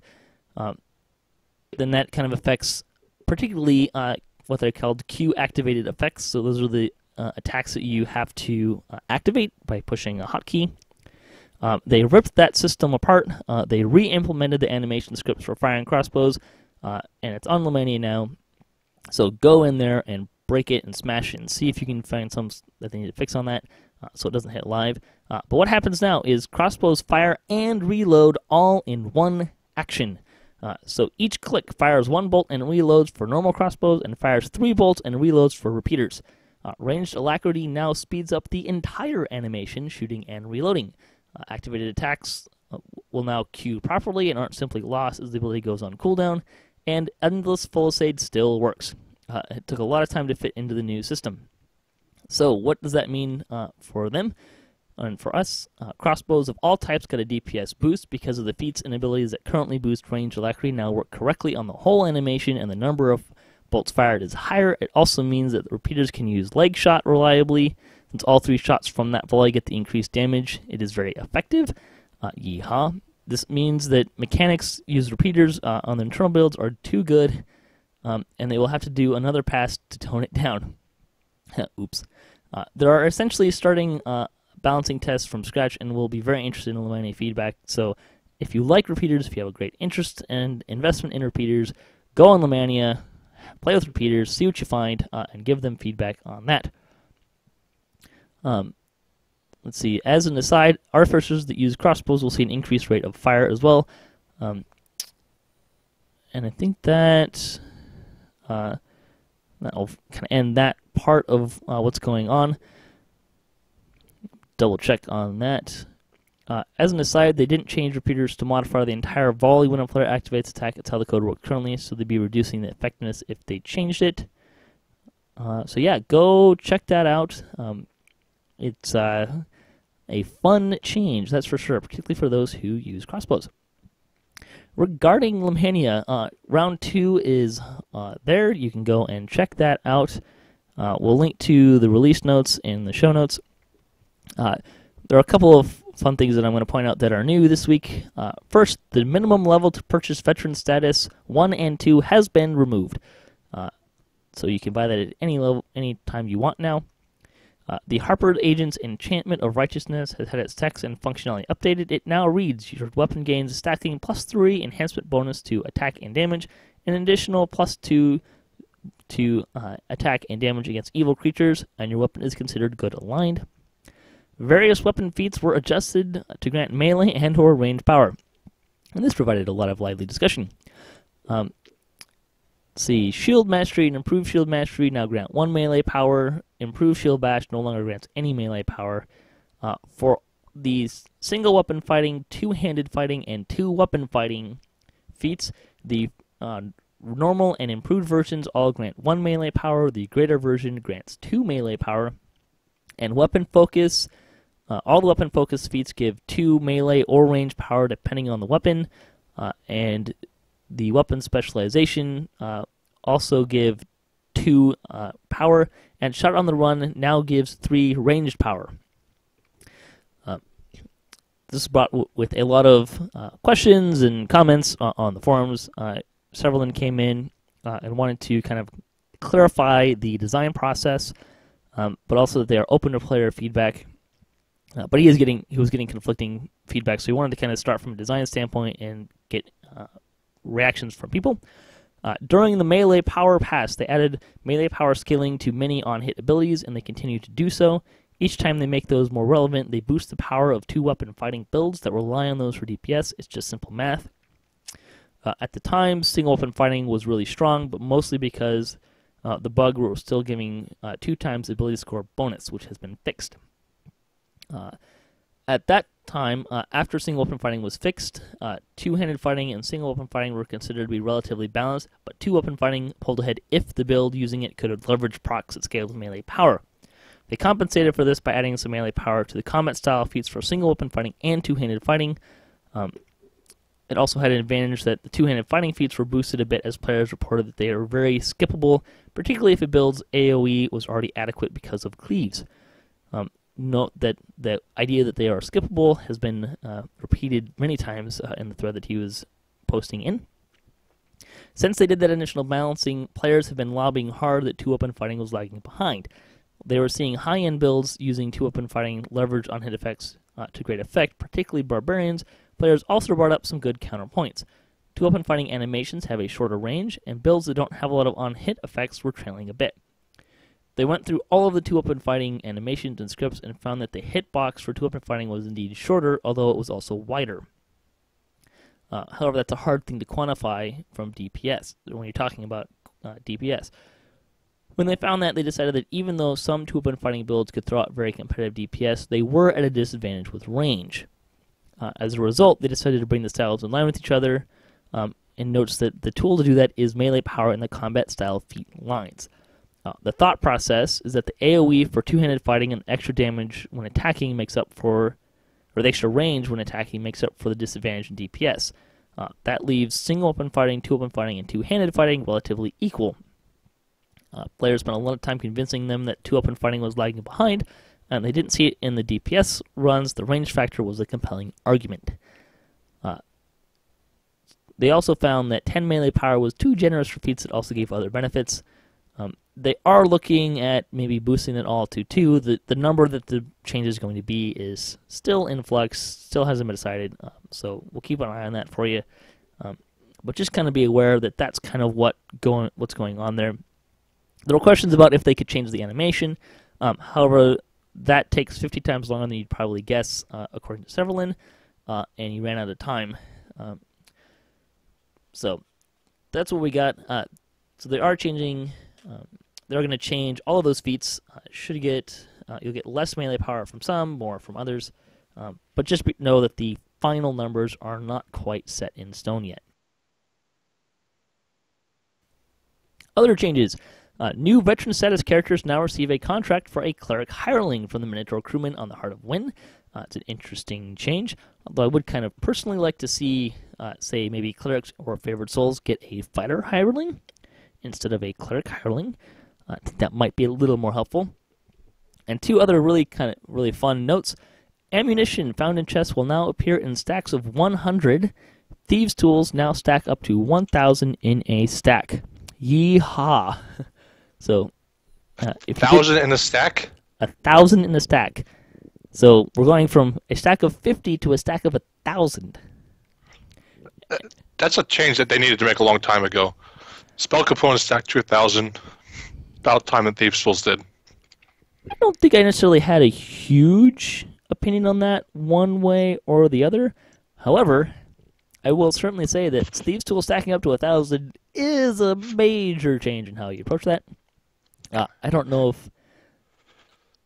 Then that kind of affects particularly what they're called Q-activated effects. So those are the attacks that you have to activate by pushing a hotkey. They ripped that system apart. They re-implemented the animation scripts for firing crossbows, and it's on Lomania now. So go in there and break it and smash it and see if you can find some that they need to fix on that so it doesn't hit live. But what happens now is crossbows fire and reload all in one action. So each click fires 1 bolt and reloads for normal crossbows and fires 3 bolts and reloads for repeaters. Ranged alacrity now speeds up the entire animation, shooting and reloading. Activated attacks will now queue properly and aren't simply lost as the ability goes on cooldown, and Endless Palisade still works. It took a lot of time to fit into the new system. So what does that mean for them? And for us, crossbows of all types got a DPS boost because of the feats and abilities that currently boost range alacrity now work correctly on the whole animation, and the number of bolts fired is higher. It also means that the repeaters can use leg shot reliably. Since all 3 shots from that volley get the increased damage, it is very effective. Yeehaw. This means that mechanics use repeaters on their internal builds are too good, and they will have to do another pass to tone it down. Oops. There are essentially starting balancing tests from scratch, and we'll be very interested in Lomania feedback. So if you like repeaters, if you have a great interest and investment in repeaters, go on Lomania, play with repeaters, see what you find, and give them feedback on that. Let's see. As an aside, artificers that use crossbows will see an increased rate of fire as well. And I think that that'll kind of end that part of what's going on. Double check on that. As an aside, they didn't change repeaters to modify the entire volley when a player activates attack. It's how the code works currently, so they'd be reducing the effectiveness if they changed it. So yeah, go check that out. It's a fun change, that's for sure, particularly for those who use crossbows. Regarding Lomania, round 2 is there. You can go and check that out. We'll link to the release notes in the show notes. There are a couple of fun things that I'm going to point out that are new this week. First, the minimum level to purchase veteran status 1 and 2 has been removed. so you can buy that at any level, any time you want now. The Harper Agent's Enhancement of Righteousness has had its text and functionality updated. It now reads, your weapon gains stacking +3 enhancement bonus to attack and damage, and an additional +2 to attack and damage against evil creatures, and your weapon is considered good aligned. Various weapon feats were adjusted to grant melee and or range power, and this provided a lot of lively discussion. Let's see, Shield Mastery and Improved Shield Mastery now grant 1 melee power. Improved Shield Bash no longer grants any melee power. For these single weapon fighting, two-handed fighting, and two-weapon fighting feats, the normal and improved versions all grant 1 melee power. The greater version grants 2 melee power. And weapon focus, all the weapon focus feats give 2 melee or range power depending on the weapon. And the weapon specialization also give 2 power. And Shot on the Run now gives 3 ranged power. This is brought with a lot of questions and comments on the forums. Several of them came in and wanted to kind of clarify the design process, but also that they are open to player feedback. But he was getting conflicting feedback, so he wanted to kind of start from a design standpoint and get reactions from people. During the melee power pass, they added melee power scaling to many on-hit abilities, and they continue to do so. Each time they make those more relevant, they boost the power of 2-weapon fighting builds that rely on those for DPS. It's just simple math. At the time, single-weapon fighting was really strong, but mostly because the bug was still giving 2 times ability score bonus, which has been fixed. At that time, after single-weapon fighting was fixed, two-handed fighting and single-weapon fighting were considered to be relatively balanced, but two-weapon fighting pulled ahead if the build using it could leverage procs that scaled with melee power. They compensated for this by adding some melee power to the combat-style feats for single-weapon fighting and two-handed fighting. It also had an advantage that the two-handed fighting feats were boosted a bit as players reported that they are very skippable, particularly if a build's AoE was already adequate because of cleaves. Note that the idea that they are skippable has been repeated many times in the thread that he was posting in. Since they did that initial balancing, players have been lobbying hard that two-weapon fighting was lagging behind. They were seeing high-end builds using two-weapon fighting leverage on hit effects to great effect, particularly barbarians. Players also brought up some good counterpoints. Two-weapon fighting animations have a shorter range, and builds that don't have a lot of on-hit effects were trailing a bit. They went through all of the two-weapon fighting animations and scripts and found that the hitbox for two-weapon fighting was indeed shorter, although it was also wider. However, that's a hard thing to quantify from DPS, when you're talking about DPS. When they found that, they decided that even though some two-weapon fighting builds could throw out very competitive DPS, they were at a disadvantage with range. As a result, they decided to bring the styles in line with each other, and noticed that the tool to do that is melee power in the combat style feat lines. The thought process is that the AoE for two-handed fighting and extra damage when attacking makes up for, or the extra range when attacking makes up for the disadvantage in DPS. That leaves single-weapon fighting, two-weapon fighting, and two-handed fighting relatively equal. Players spent a lot of time convincing them that two-weapon fighting was lagging behind, and they didn't see it in the DPS runs. The range factor was a compelling argument. They also found that 10 melee power was too generous for feats that also gave other benefits. They are looking at maybe boosting it all to 2. The number that the change is going to be is still in flux, still hasn't been decided, so we'll keep an eye on that for you. But just kind of be aware that that's kind of what's going on there. There were questions about if they could change the animation. However, that takes 50 times longer than you'd probably guess, according to Severlin, and you ran out of time. So that's what we got. So they are changing. They're going to change all of those feats. You'll get less melee power from some, more from others. But just know that the final numbers are not quite set in stone yet. Other changes. New veteran status characters now receive a contract for a Cleric hireling from the Minotaur crewman on the Heart of Wind. It's an interesting change, although I would kind of personally like to see, say, maybe Clerics or Favored Souls get a Fighter hireling instead of a Cleric hireling. I think that might be a little more helpful. And 2 other really fun notes. Ammunition found in chests will now appear in stacks of 100. Thieves' tools now stack up to 1,000 in a stack. Yeehaw! So if you 1,000 in the stack? 1,000 in a stack. So we're going from a stack of 50 to a stack of 1,000. That's a change that they needed to make a long time ago. Spell components stacked to 1,000. About time that Thieves' Tools did. I don't think I necessarily had a huge opinion on that one way or the other. However, I will certainly say that Thieves' Tools stacking up to 1,000 is a major change in how you approach that. I don't know if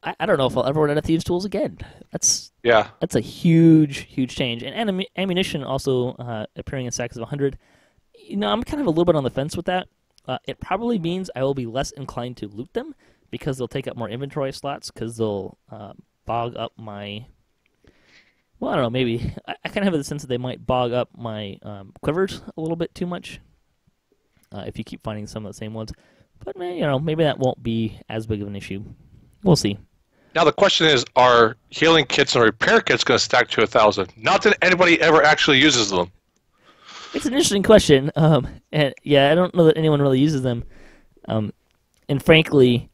I'll ever run out of Thieves' Tools again. That's a huge change. And ammunition also appearing in stacks of 100. I'm kind of a little bit on the fence with that. It probably means I will be less inclined to loot them because they'll take up more inventory slots because they'll bog up my... Well, I don't know, maybe. I kind of have the sense that they might bog up my quivers a little bit too much if you keep finding some of the same ones. But, maybe that won't be as big of an issue. We'll see. Now the question is, are healing kits and repair kits going to stack to 1,000? Not that anybody ever actually uses them. It's an interesting question. And yeah, I don't know that anyone really uses them. And frankly,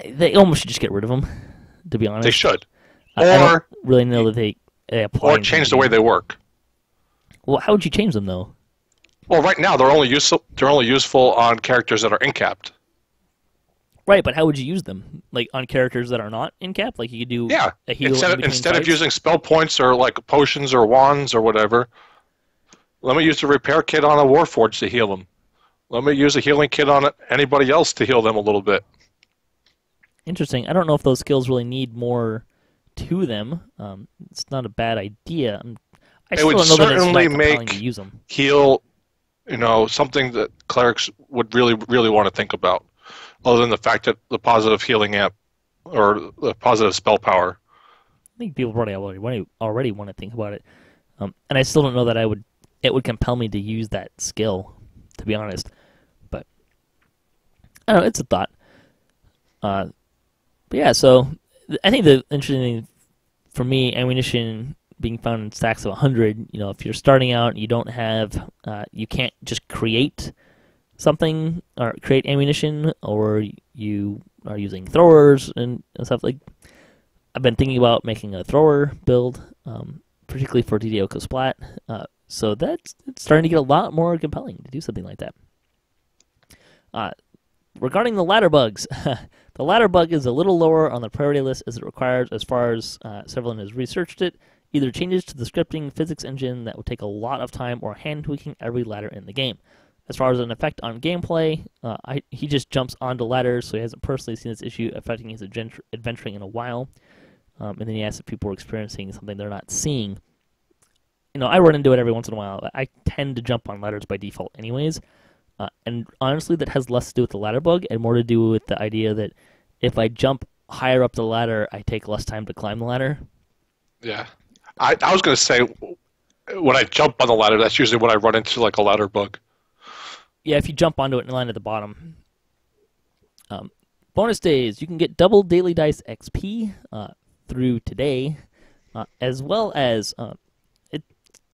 they almost should just get rid of them, to be honest. They should. I don't really know that they apply. Or change the way they work. Well, how would you change them, though? Well, right now they're only useful on characters that are incapped. Right, but how would you use them? Like on characters that are not incapped? Like you could do a heal instead of using spell points or like potions or wands or whatever. Let me use a repair kit on a Warforged to heal them. Let me use a healing kit on anybody else to heal them a little bit. Interesting. I don't know if those skills really need more to them. It's not a bad idea. It would certainly make heal, something that clerics would really, really want to think about. Other than the fact that the positive healing amp or the positive spell power. I think people probably already want to think about it. And I still don't know that it would compel me to use that skill, to be honest. But I don't know, it's a thought. But yeah, so I think the interesting thing for me, ammunition being found in stacks of 100, if you're starting out and you don't have, you can't just create something or create ammunition, or you are using throwers and stuff. Like, I've been thinking about making a thrower build, particularly for DDO Splat. So it's starting to get a lot more compelling to do something like that. Regarding the ladder bugs, the ladder bug is a little lower on the priority list as it requires, as far as Severlin has researched it, either changes to the scripting physics engine that would take a lot of time or hand tweaking every ladder in the game. As far as an effect on gameplay, he just jumps onto ladders, so he hasn't personally seen this issue affecting his adventuring in a while. And then he asks if people are experiencing something they're not seeing. I run into it every once in a while. I tend to jump on ladders by default anyways. And honestly, that has less to do with the ladder bug and more to do with the idea that if I jump higher up the ladder, I take less time to climb the ladder. Yeah. I was going to say, when I jump on the ladder, that's usually when I run into like a ladder bug. Yeah, if you jump onto it and land at the bottom. Bonus days, you can get double daily dice XP through today, as well as,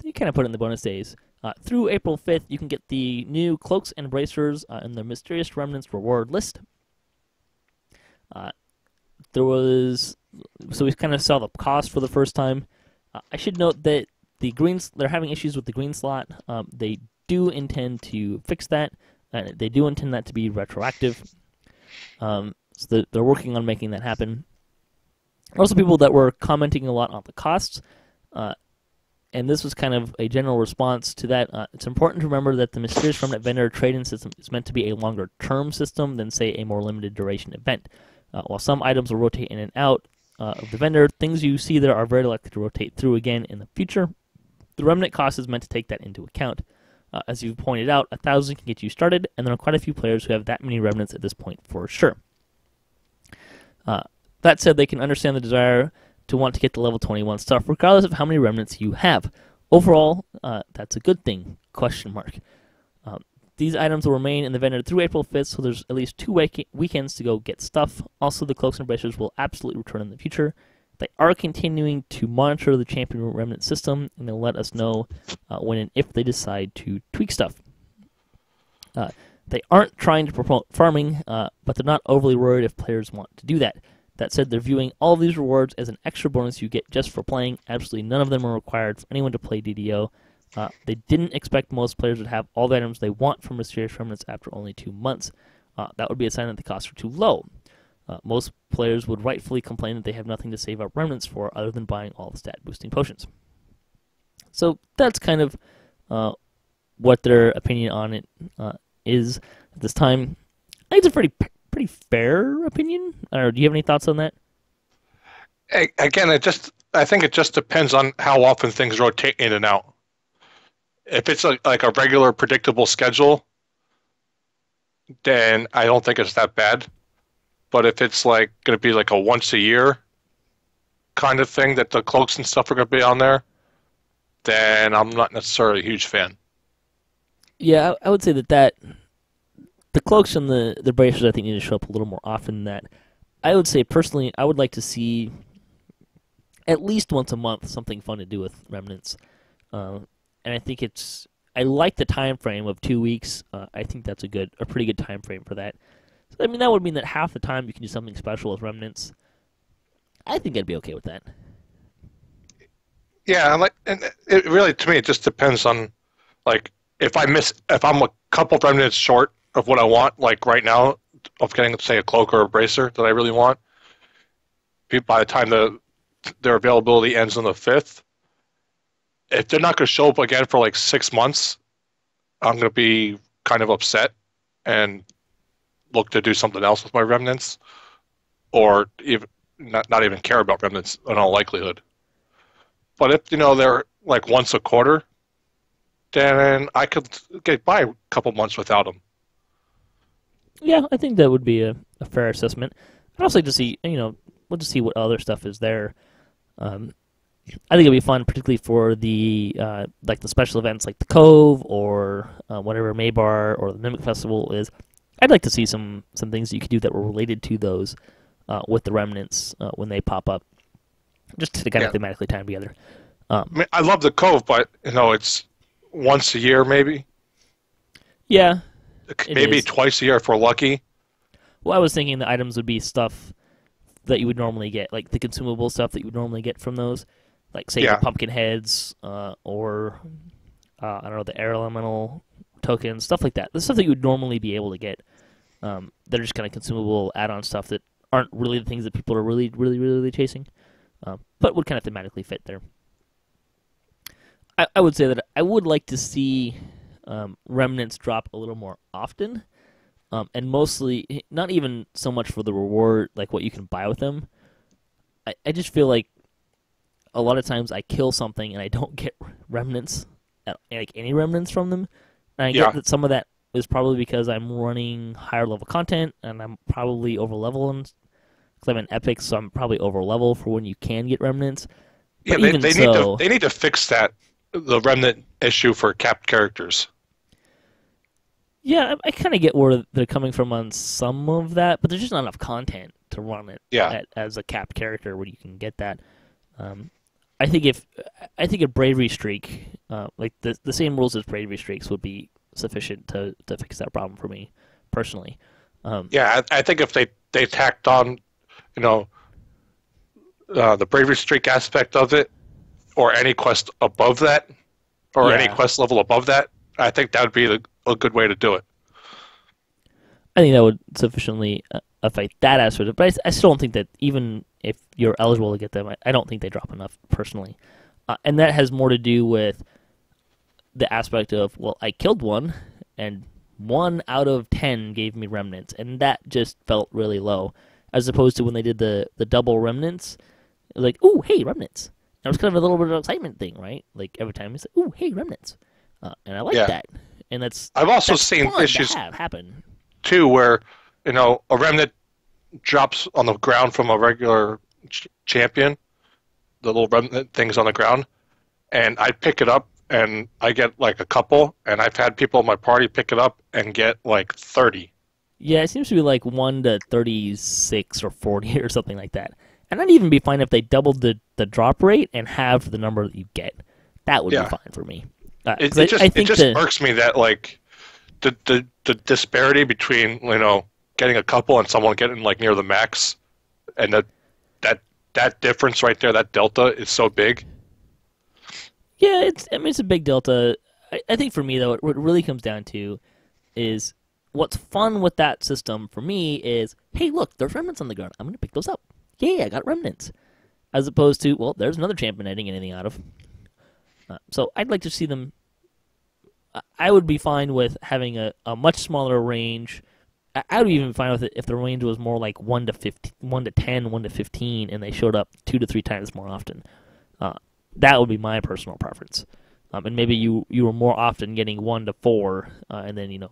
you kind of put it in the bonus days. Through April 5th, you can get the new Cloaks and Bracers in the Mysterious Remnants reward list. So we kind of saw the cost for the first time. I should note that they're having issues with the green slot. They do intend to fix that. They do intend that to be retroactive. So they're working on making that happen. Also, people that were commenting a lot on the costs, and this was kind of a general response to that. It's important to remember that the Mysterious Remnant vendor trade-in system is meant to be a longer-term system than, say, a more limited duration event. While some items will rotate in and out of the vendor, things you see there are very likely to rotate through again in the future. The remnant cost is meant to take that into account. As you've pointed out, 1,000 can get you started, and there are quite a few players who have that many remnants at this point for sure. That said, they can understand the desire to want to get to level 21 stuff, regardless of how many remnants you have. Overall, that's a good thing, ? These items will remain in the vendor through April 5th, so there's at least 2 weekends to go get stuff. Also, the Cloaks and Bracers will absolutely return in the future. They are continuing to monitor the Champion Remnant system, and they'll let us know when and if they decide to tweak stuff. They aren't trying to promote farming, but they're not overly worried if players want to do that. That said, they're viewing all of these rewards as an extra bonus you get just for playing. Absolutely none of them are required for anyone to play DDO. They didn't expect most players would have all the items they want from Mysterious Remnants after only 2 months. That would be a sign that the costs are too low. Most players would rightfully complain that they have nothing to save up remnants for other than buying all the stat-boosting potions. So that's kind of what their opinion on it is at this time. I think it's a pretty fair opinion. Do you have any thoughts on that? Again, I think it just depends on how often things rotate in and out. If it's like a regular, predictable schedule, then I don't think it's that bad. But if it's like going to be like a once a year kind of thing that the cloaks and stuff are going to be on there, then I'm not necessarily a huge fan. Yeah, I would say that the cloaks and the bracers I think need to show up a little more often than that. I would say personally, I would like to see at least once a month something fun to do with remnants. And I think I like the time frame of 2 weeks. I think that's a pretty good time frame for that. So, I mean, that would mean that half the time you can do something special with remnants. I think I'd be okay with that. Yeah, and it really, to me, it just depends on, like, if I'm a couple of remnants short of what I want, like right now, of getting, say, a cloak or a bracer that I really want, by the time their availability ends on the 5th, if they're not going to show up again for like 6 months, I'm going to be kind of upset and look to do something else with my remnants, or even not even care about remnants in all likelihood. But if they're like once a quarter, then I could get by a couple months without them. Yeah, I think that would be a fair assessment. I'd also like to see, we'll just see what other stuff is there. I think it'll be fun, particularly for the like the special events like the Cove or whatever Maybar or the Mimic Festival is. I'd like to see some things that you could do that were related to those with the remnants when they pop up, just to kind of thematically tie them together. I love the Cove, but it's once a year maybe. Yeah, maybe twice a year if we're lucky. Well, I was thinking the items would be stuff that you would normally get, like the consumable stuff that you would normally get from those, like say the pumpkin heads or I don't know, the air elemental tokens, stuff like that. The stuff that you would normally be able to get. That are just kind of consumable add-on stuff that aren't really the things that people are really, really, really chasing, but would kind of thematically fit there. I would say that I would like to see remnants drop a little more often. And mostly, not even so much for the reward, like what you can buy with them. I just feel like a lot of times I kill something and I don't get remnants, like any remnants from them. And I get that some of that is probably because I'm running higher level content and I'm probably over level, because I'm an epic, so I'm probably over level for when you can get remnants. But yeah, they need to fix the remnant issue for capped characters. Yeah, I kind of get where they're coming from on some of that, but there's just not enough content to run it as a capped character where you can get that. I think a bravery streak, like the same rules as bravery streaks, would be sufficient to fix that problem for me personally. I think if they tacked on, the bravery streak aspect of it, or any quest above that, or any quest level above that, I think that would be a good way to do it. I think that would sufficiently affect that aspect of it, but I still don't think that even if you're eligible to get them, I don't think they drop enough personally. And that has more to do with the aspect of, well, I killed one, and 1 out of 10 gave me remnants, and that just felt really low, as opposed to when they did the double remnants, like, ooh, hey, remnants. And it was kind of a little bit of an excitement thing, right? Like, every time it's like, ooh, hey, remnants. And I like that. And I've also seen issues happen too, where a remnant drops on the ground from a regular champion, the little remnant things on the ground, and I pick it up and I get like a couple, and I've had people in my party pick it up and get like 30. Yeah, it seems to be like 1 to 36 or 40 or something like that. And I'd even be fine if they doubled the drop rate and halved the number that you get. That would be fine for me. It just irks me that, like, the disparity between getting a couple and someone getting like near the max, and that difference right there, that delta is so big. Yeah, it's a big delta. I think for me though, what it really comes down to is what's fun with that system for me is, hey, look, there's remnants on the ground. I'm gonna pick those up. Yay, I got remnants. As opposed to, well, there's another champion I didn't get anything out of. So I'd like to see them. I would be fine with having a much smaller range. I would be even fine with it if the range was more like 1 to 15, 1 to 10, 1 to 15, and they showed up 2 to 3 times more often. That would be my personal preference. And maybe you were more often getting 1 to 4, and then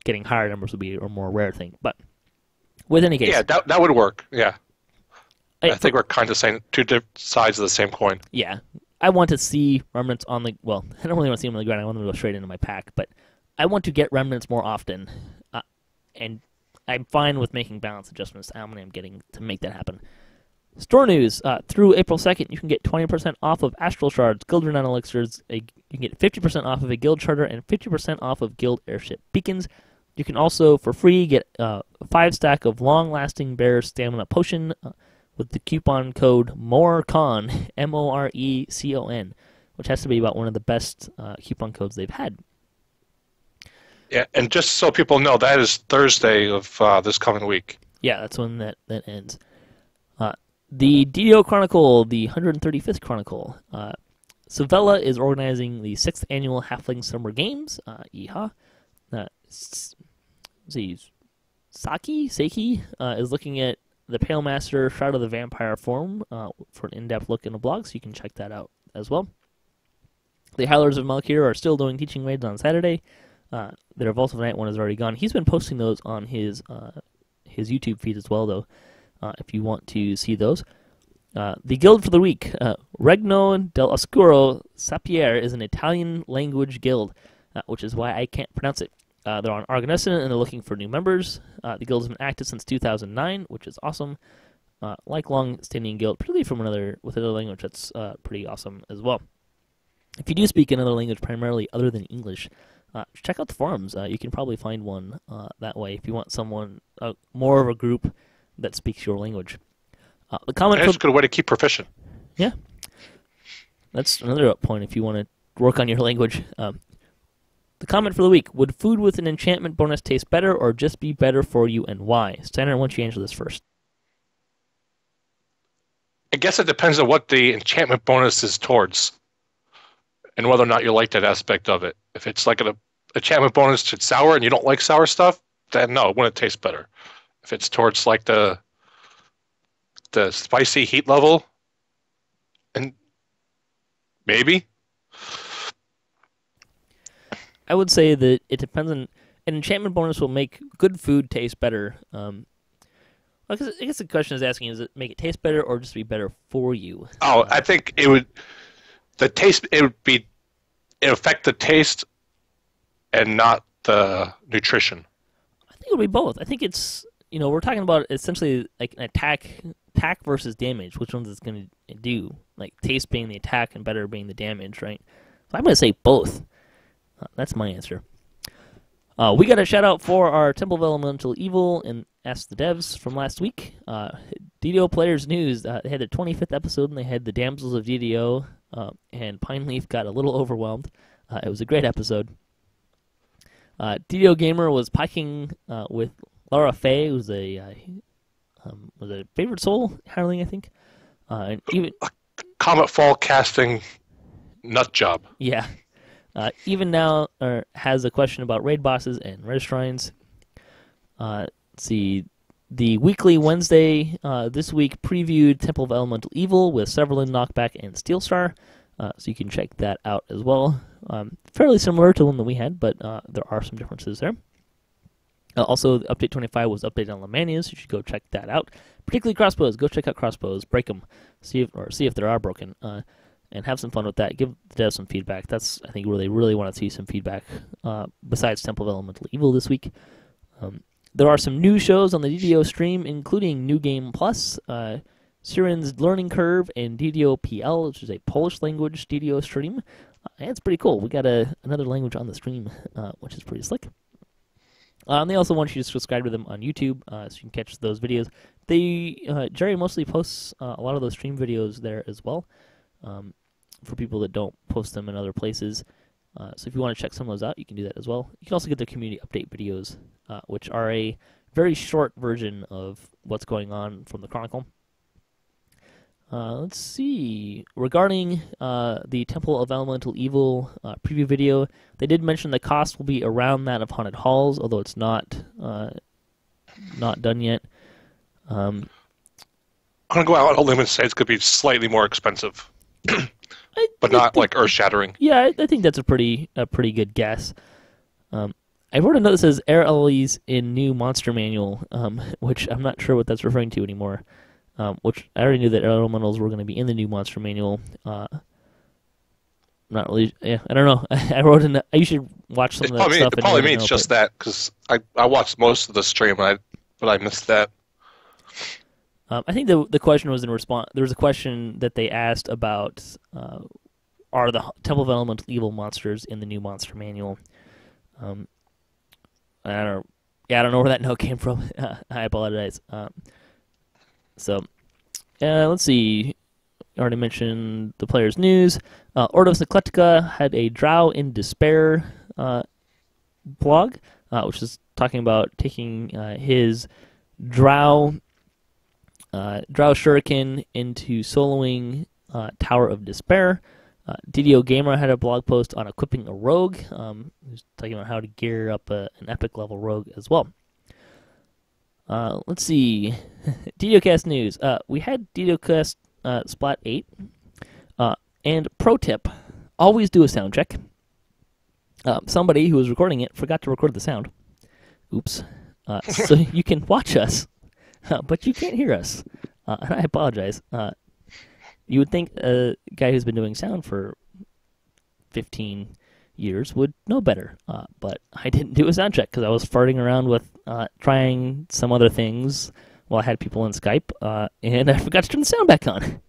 getting higher numbers would be a more rare thing. But with any case, yeah, that would work. Yeah, I think we're kind of saying two different sides of the same coin. Yeah, I want to see remnants on the. Well, I don't really want to see them on the ground. I want them to go straight into my pack, but I want to get remnants more often, and I'm fine with making balance adjustments to how many I'm getting to make that happen. Store news, through April 2nd, you can get 20% off of Astral Shards, Guild Renown Elixirs, you can get 50% off of a Guild Charter, and 50% off of Guild Airship Beacons. You can also, for free, get a 5-stack of Long-Lasting Bear Stamina Potion with the coupon code MORECON, MORECON, which has to be about one of the best coupon codes they've had. Yeah, and just so people know, that is Thursday of this coming week. Yeah, that's when that ends. The DDO Chronicle, the 135th Chronicle. Savella is organizing the 6th Annual Halfling Summer Games. Yeehaw. Saki is looking at the Pale Master Shroud of the Vampire form for an in-depth look in the blog, so you can check that out as well. The Howlers of Malkir are still doing teaching raids on Saturday. Their Vault of Night one is already gone. He's been posting those on his YouTube feed as well, though, if you want to see those. The Guild for the Week. Regno dell'Oscuro Sapiere is an Italian language guild, which is why I can't pronounce it. They're on Argonescent, and they're looking for new members. The guild has been active since 2009, which is awesome. Like long-standing guild, particularly with another language, that's pretty awesome as well. If you do speak another language primarily other than English, check out the forums. You can probably find one that way if you want someone, more of a group that speaks your language. The comment That's a good way to keep proficient. Yeah. That's another point if you want to work on your language. The comment for the week: would food with an enchantment bonus taste better or just be better for you, and why? Steiner, why don't you answer this first? I guess it depends on what the enchantment bonus is towards and whether or not you like that aspect of it. If it's like an enchantment bonus to sour and you don't like sour stuff, then no, it wouldn't taste better. If it's towards like the spicy heat level, and maybe. I would say that it depends on... An enchantment bonus will make good food taste better. I guess the question is asking, does it make it taste better or just be better for you? I think it would... It would affect the taste and not the nutrition. I think it would be both. I think it's... we're talking about essentially like an attack versus damage. Which one's it's going to do? Like taste being the attack and better being the damage, right? So I'm going to say both. That's my answer. We got a shout out for our Temple of Elemental Evil and Ask the Devs from last week. DDO Players News, they had their 25th episode and they had the Damsels of DDO, and Pineleaf got a little overwhelmed. It was a great episode. DDO Gamer was piking with Laura Faye, who's was a favorite soul hireling, I think. And even Comet Fall casting nut job. Yeah. Even now has a question about raid bosses and registrines. Let's see. The weekly Wednesday this week previewed Temple of Elemental Evil with Severlin, Knockback, and Steelstar. So you can check that out as well. Fairly similar to the one that we had, but there are some differences there. Also, Update 25 was updated on Lemanias. You should go check that out. Particularly crossbows. Go check out crossbows. Break them. See if they are broken. And have some fun with that. Give the devs some feedback. That's, I think, where they really want to see some feedback besides Temple of Elemental Evil this week. There are some new shows on the DDO stream, including New Game Plus, Siren's Learning Curve, and DDO PL, which is a Polish language DDO stream. And it's pretty cool. We got another language on the stream, which is pretty slick. And they also want you to subscribe to them on YouTube, so you can catch those videos. Jerry mostly posts a lot of those stream videos there as well, for people that don't post them in other places. So if you want to check some of those out, you can do that as well. You can also get the community update videos, which are a very short version of what's going on from the Chronicle. Let's see. Regarding the Temple of Elemental Evil preview video, they did mention the cost will be around that of Haunted Halls, although it's not done yet. I'm gonna go out on a limb and say it's gonna be slightly more expensive, but not like earth-shattering. Yeah, I think that's a pretty good guess. I wrote a note that says air LLEs in new monster manual, which I'm not sure what that's referring to anymore. Which I already knew that elementals were going to be in the new monster manual. Not really. Yeah, I don't know. I wrote in. You should watch some of that stuff. It probably means just that because I watched most of the stream, but I missed that. I think the question was in response. There was a question that they asked about are the Temple of Elemental Evil monsters in the new monster manual? I don't know. Yeah, I don't know where that note came from. I apologize. Let's see. I already mentioned the player's news. Ordos Eclectica had a Drow in Despair blog, which is talking about taking his Drow Shuriken into soloing Tower of Despair. DDO Gamer had a blog post on equipping a rogue. Who's talking about how to gear up an epic level rogue as well. Let's see. DDOcast news. We had DDOcast Splat 8. And pro tip, always do a sound check. Somebody who was recording it forgot to record the sound. Oops. So you can watch us, but you can't hear us. And I apologize. You would think a guy who's been doing sound for 15 years would know better, but I didn't do a sound check because I was farting around with trying some other things while I had people on Skype, and I forgot to turn the sound back on.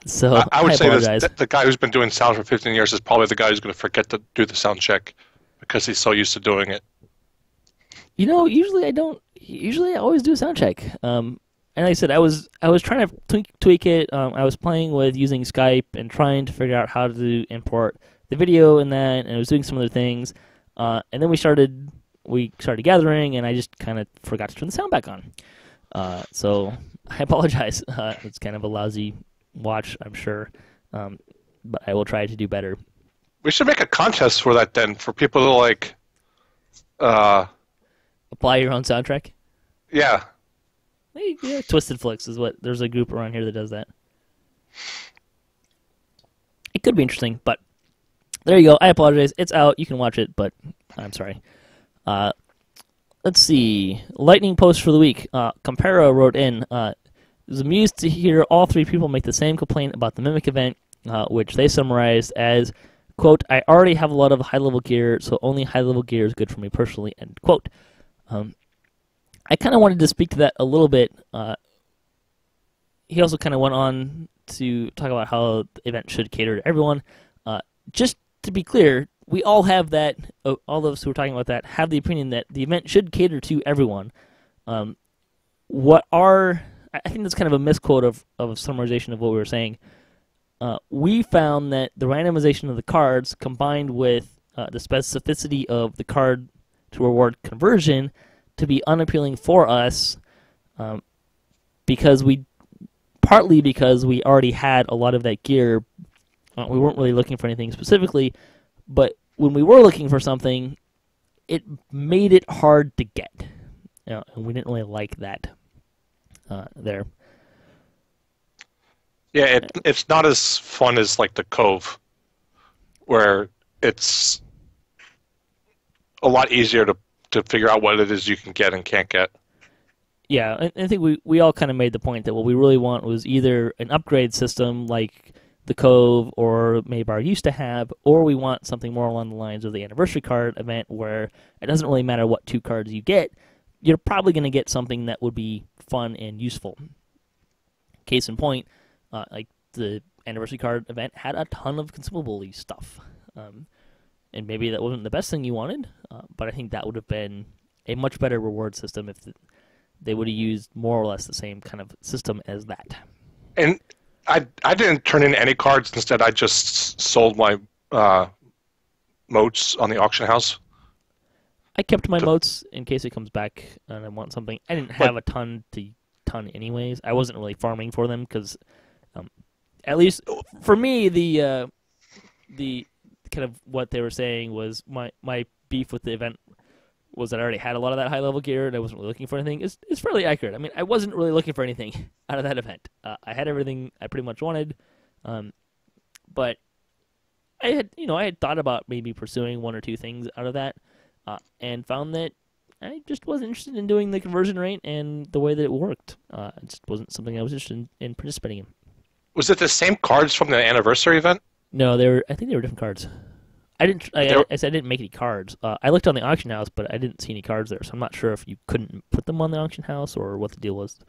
So I would say apologize. the guy who's been doing sound for 15 years is probably the guy who's going to forget to do the sound check because he's so used to doing it. You know, usually I don't. Usually I always do a sound check. And like I said, I was trying to tweak it. I was playing with using Skype and trying to figure out how to import the video and that, and I was doing some other things. And then we started gathering, and I just kind of forgot to turn the sound back on. So I apologize. It's kind of a lousy watch, I'm sure, but I will try to do better. We should make a contest for that then, for people to like apply your own soundtrack. Yeah. Hey, yeah, Twisted Flicks is what. There's a group around here that does that. It could be interesting, but there you go. I apologize. It's out. You can watch it, but I'm sorry. Let's see. Lightning post for the week. Compera wrote in. Was amused to hear all three people make the same complaint about the Mimic event, which they summarized as, quote, I already have a lot of high-level gear, so only high-level gear is good for me personally, end quote. I kind of wanted to speak to that a little bit. He also kind of went on to talk about how the event should cater to everyone. Just to be clear, we all have that, all of us who are talking about that, have the opinion that the event should cater to everyone. I think that's kind of a misquote of summarization of what we were saying. We found that the randomization of the cards combined with the specificity of the card to reward conversion to be unappealing for us, partly because we already had a lot of that gear. We weren't really looking for anything specifically, but when we were looking for something, it made it hard to get. And we didn't really like that there. Yeah, it's not as fun as like the Cove, where it's a lot easier to figure out what it is you can get and can't get. Yeah, I think we all kind of made the point that what we really want was either an upgrade system like the Cove or Maybar used to have, or we want something more along the lines of the Anniversary card event where it doesn't really matter what two cards you get, you're probably going to get something that would be fun and useful. Case in point, like the Anniversary card event had a ton of consumable stuff. And maybe that wasn't the best thing you wanted, but I think that would have been a much better reward system if they would have used more or less the same kind of system as that. And I didn't turn in any cards. Instead, I just sold my moats on the auction house. I kept my moats in case it comes back and I want something. I didn't have a ton anyways. I wasn't really farming for them because, at least for me, the kind of what they were saying was my beef with the event was that I already had a lot of that high level gear and I wasn't really looking for anything. It's fairly accurate. I mean, I wasn't really looking for anything out of that event. I had everything I pretty much wanted, but I had thought about maybe pursuing one or two things out of that, and found that I just wasn't interested in doing the conversion rate and the way that it worked. It just wasn't something I was interested in participating in. Was it the same cards from the anniversary event? No, I think they were different cards. I said I didn't make any cards. I looked on the auction house, but I didn't see any cards there, so I'm not sure if you couldn't put them on the auction house or what the deal was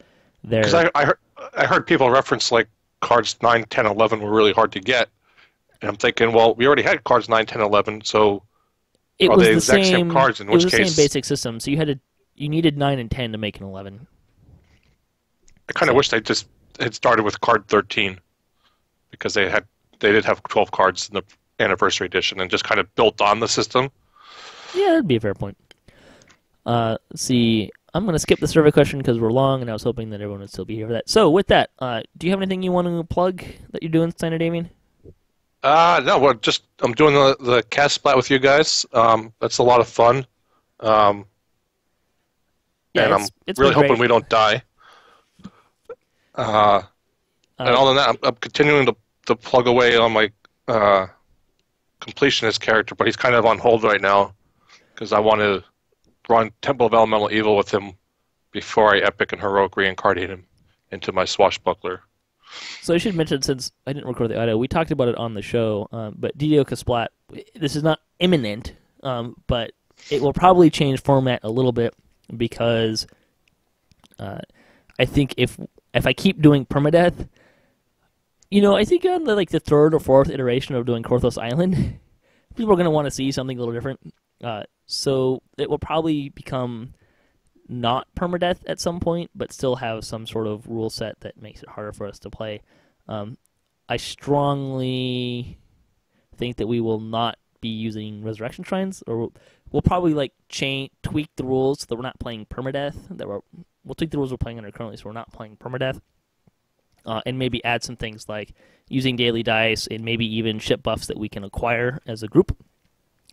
there. Because I heard people reference like cards 9, 10, 11 were really hard to get, and I'm thinking, well, we already had cards 9, 10, 11, so it are was they the exact same cards? In which case, it was the same basic system. So you needed 9 and 10 to make an 11. I kind of wish they just had started with card 13, because they did have 12 cards in the anniversary edition and just kind of built on the system. Yeah, that'd be a fair point. Let's see. I'm going to skip the survey question because we're long, and I was hoping that everyone would still be here for that. So with that, do you have anything you want to plug that you're doing, Steiner-Davion? No, I'm doing the cast splat with you guys. That's a lot of fun. And I'm really hoping we don't die. And other than that, I'm continuing to plug away on my completionist character, but he's kind of on hold right now because I want to run Temple of Elemental Evil with him before I epic and heroic reincarnate him into my swashbuckler. So I should mention, since I didn't record the audio, we talked about it on the show, but DDO Splat, this is not imminent, but it will probably change format a little bit because I think if I keep doing permadeath, I think on the third or fourth iteration of doing Korthos Island, people are going to want to see something a little different. So it will probably become not permadeath at some point, but still have some sort of rule set that makes it harder for us to play. I strongly think that we will not be using Resurrection Shrines, or we'll probably tweak the rules so that we're not playing permadeath. We'll tweak the rules we're playing under currently, so we're not playing permadeath. And maybe add some things like using daily dice and maybe even ship buffs that we can acquire as a group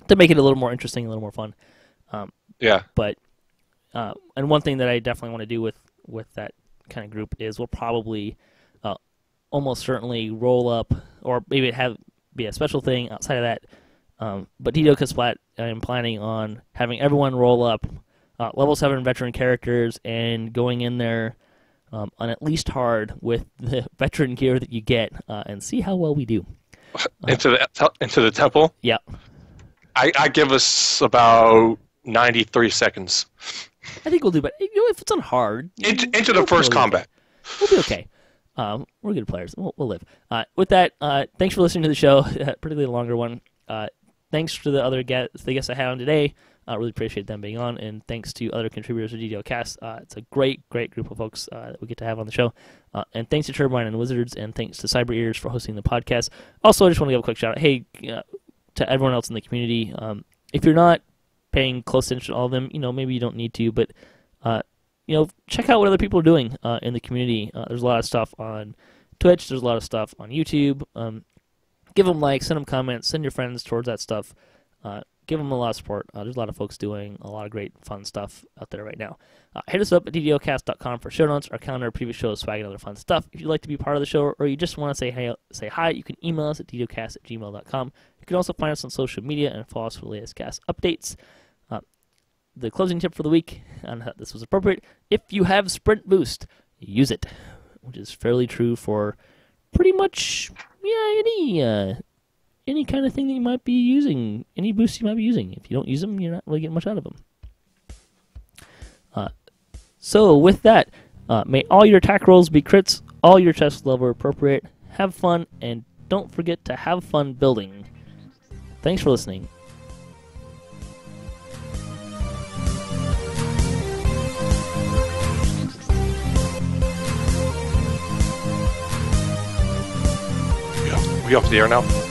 to make it a little more interesting, a little more fun. Yeah. But and one thing that I definitely want to do with that kind of group is we'll probably almost certainly roll up, or maybe be a special thing outside of that. But DDO Splat, I'm planning on having everyone roll up level 7 veteran characters and going in there on at least hard with the veteran gear that you get, and see how well we do. Into the temple? Yeah. I give us about 93 seconds. I think we'll do, but if it's on hard... Into the first combat. We'll be okay. We're good players. We'll live. With that, thanks for listening to the show, particularly the longer one. Thanks to the other guests I had on today. I really appreciate them being on, and thanks to other contributors to DDOcast. It's a great group of folks that we get to have on the show. And thanks to Turbine and Wizards, and thanks to Cyber Ears for hosting the podcast. Also, I just want to give a quick shout out. Hey, to everyone else in the community, if you're not paying close attention to all of them, maybe you don't need to, but check out what other people are doing in the community. There's a lot of stuff on Twitch. There's a lot of stuff on YouTube. Give them likes, send them comments, send your friends towards that stuff. Give them a lot of support. There's a lot of folks doing a lot of great, fun stuff out there right now. Hit us up at DDOcast.com for show notes, our calendar, previous shows, swag, and other fun stuff. If you'd like to be part of the show, or you just want to say hi, you can email us at ddocast@gmail.com. You can also find us on social media and follow us for the latest cast updates. The closing tip for the week, and this was appropriate: if you have Sprint Boost, use it, which is fairly true for pretty much any kind of thing that you might be using, any boost you might be using. If you don't use them, you're not really getting much out of them. So with that, may all your attack rolls be crits, all your chest level appropriate, have fun, and don't forget to have fun building. Thanks for listening. we off the air now?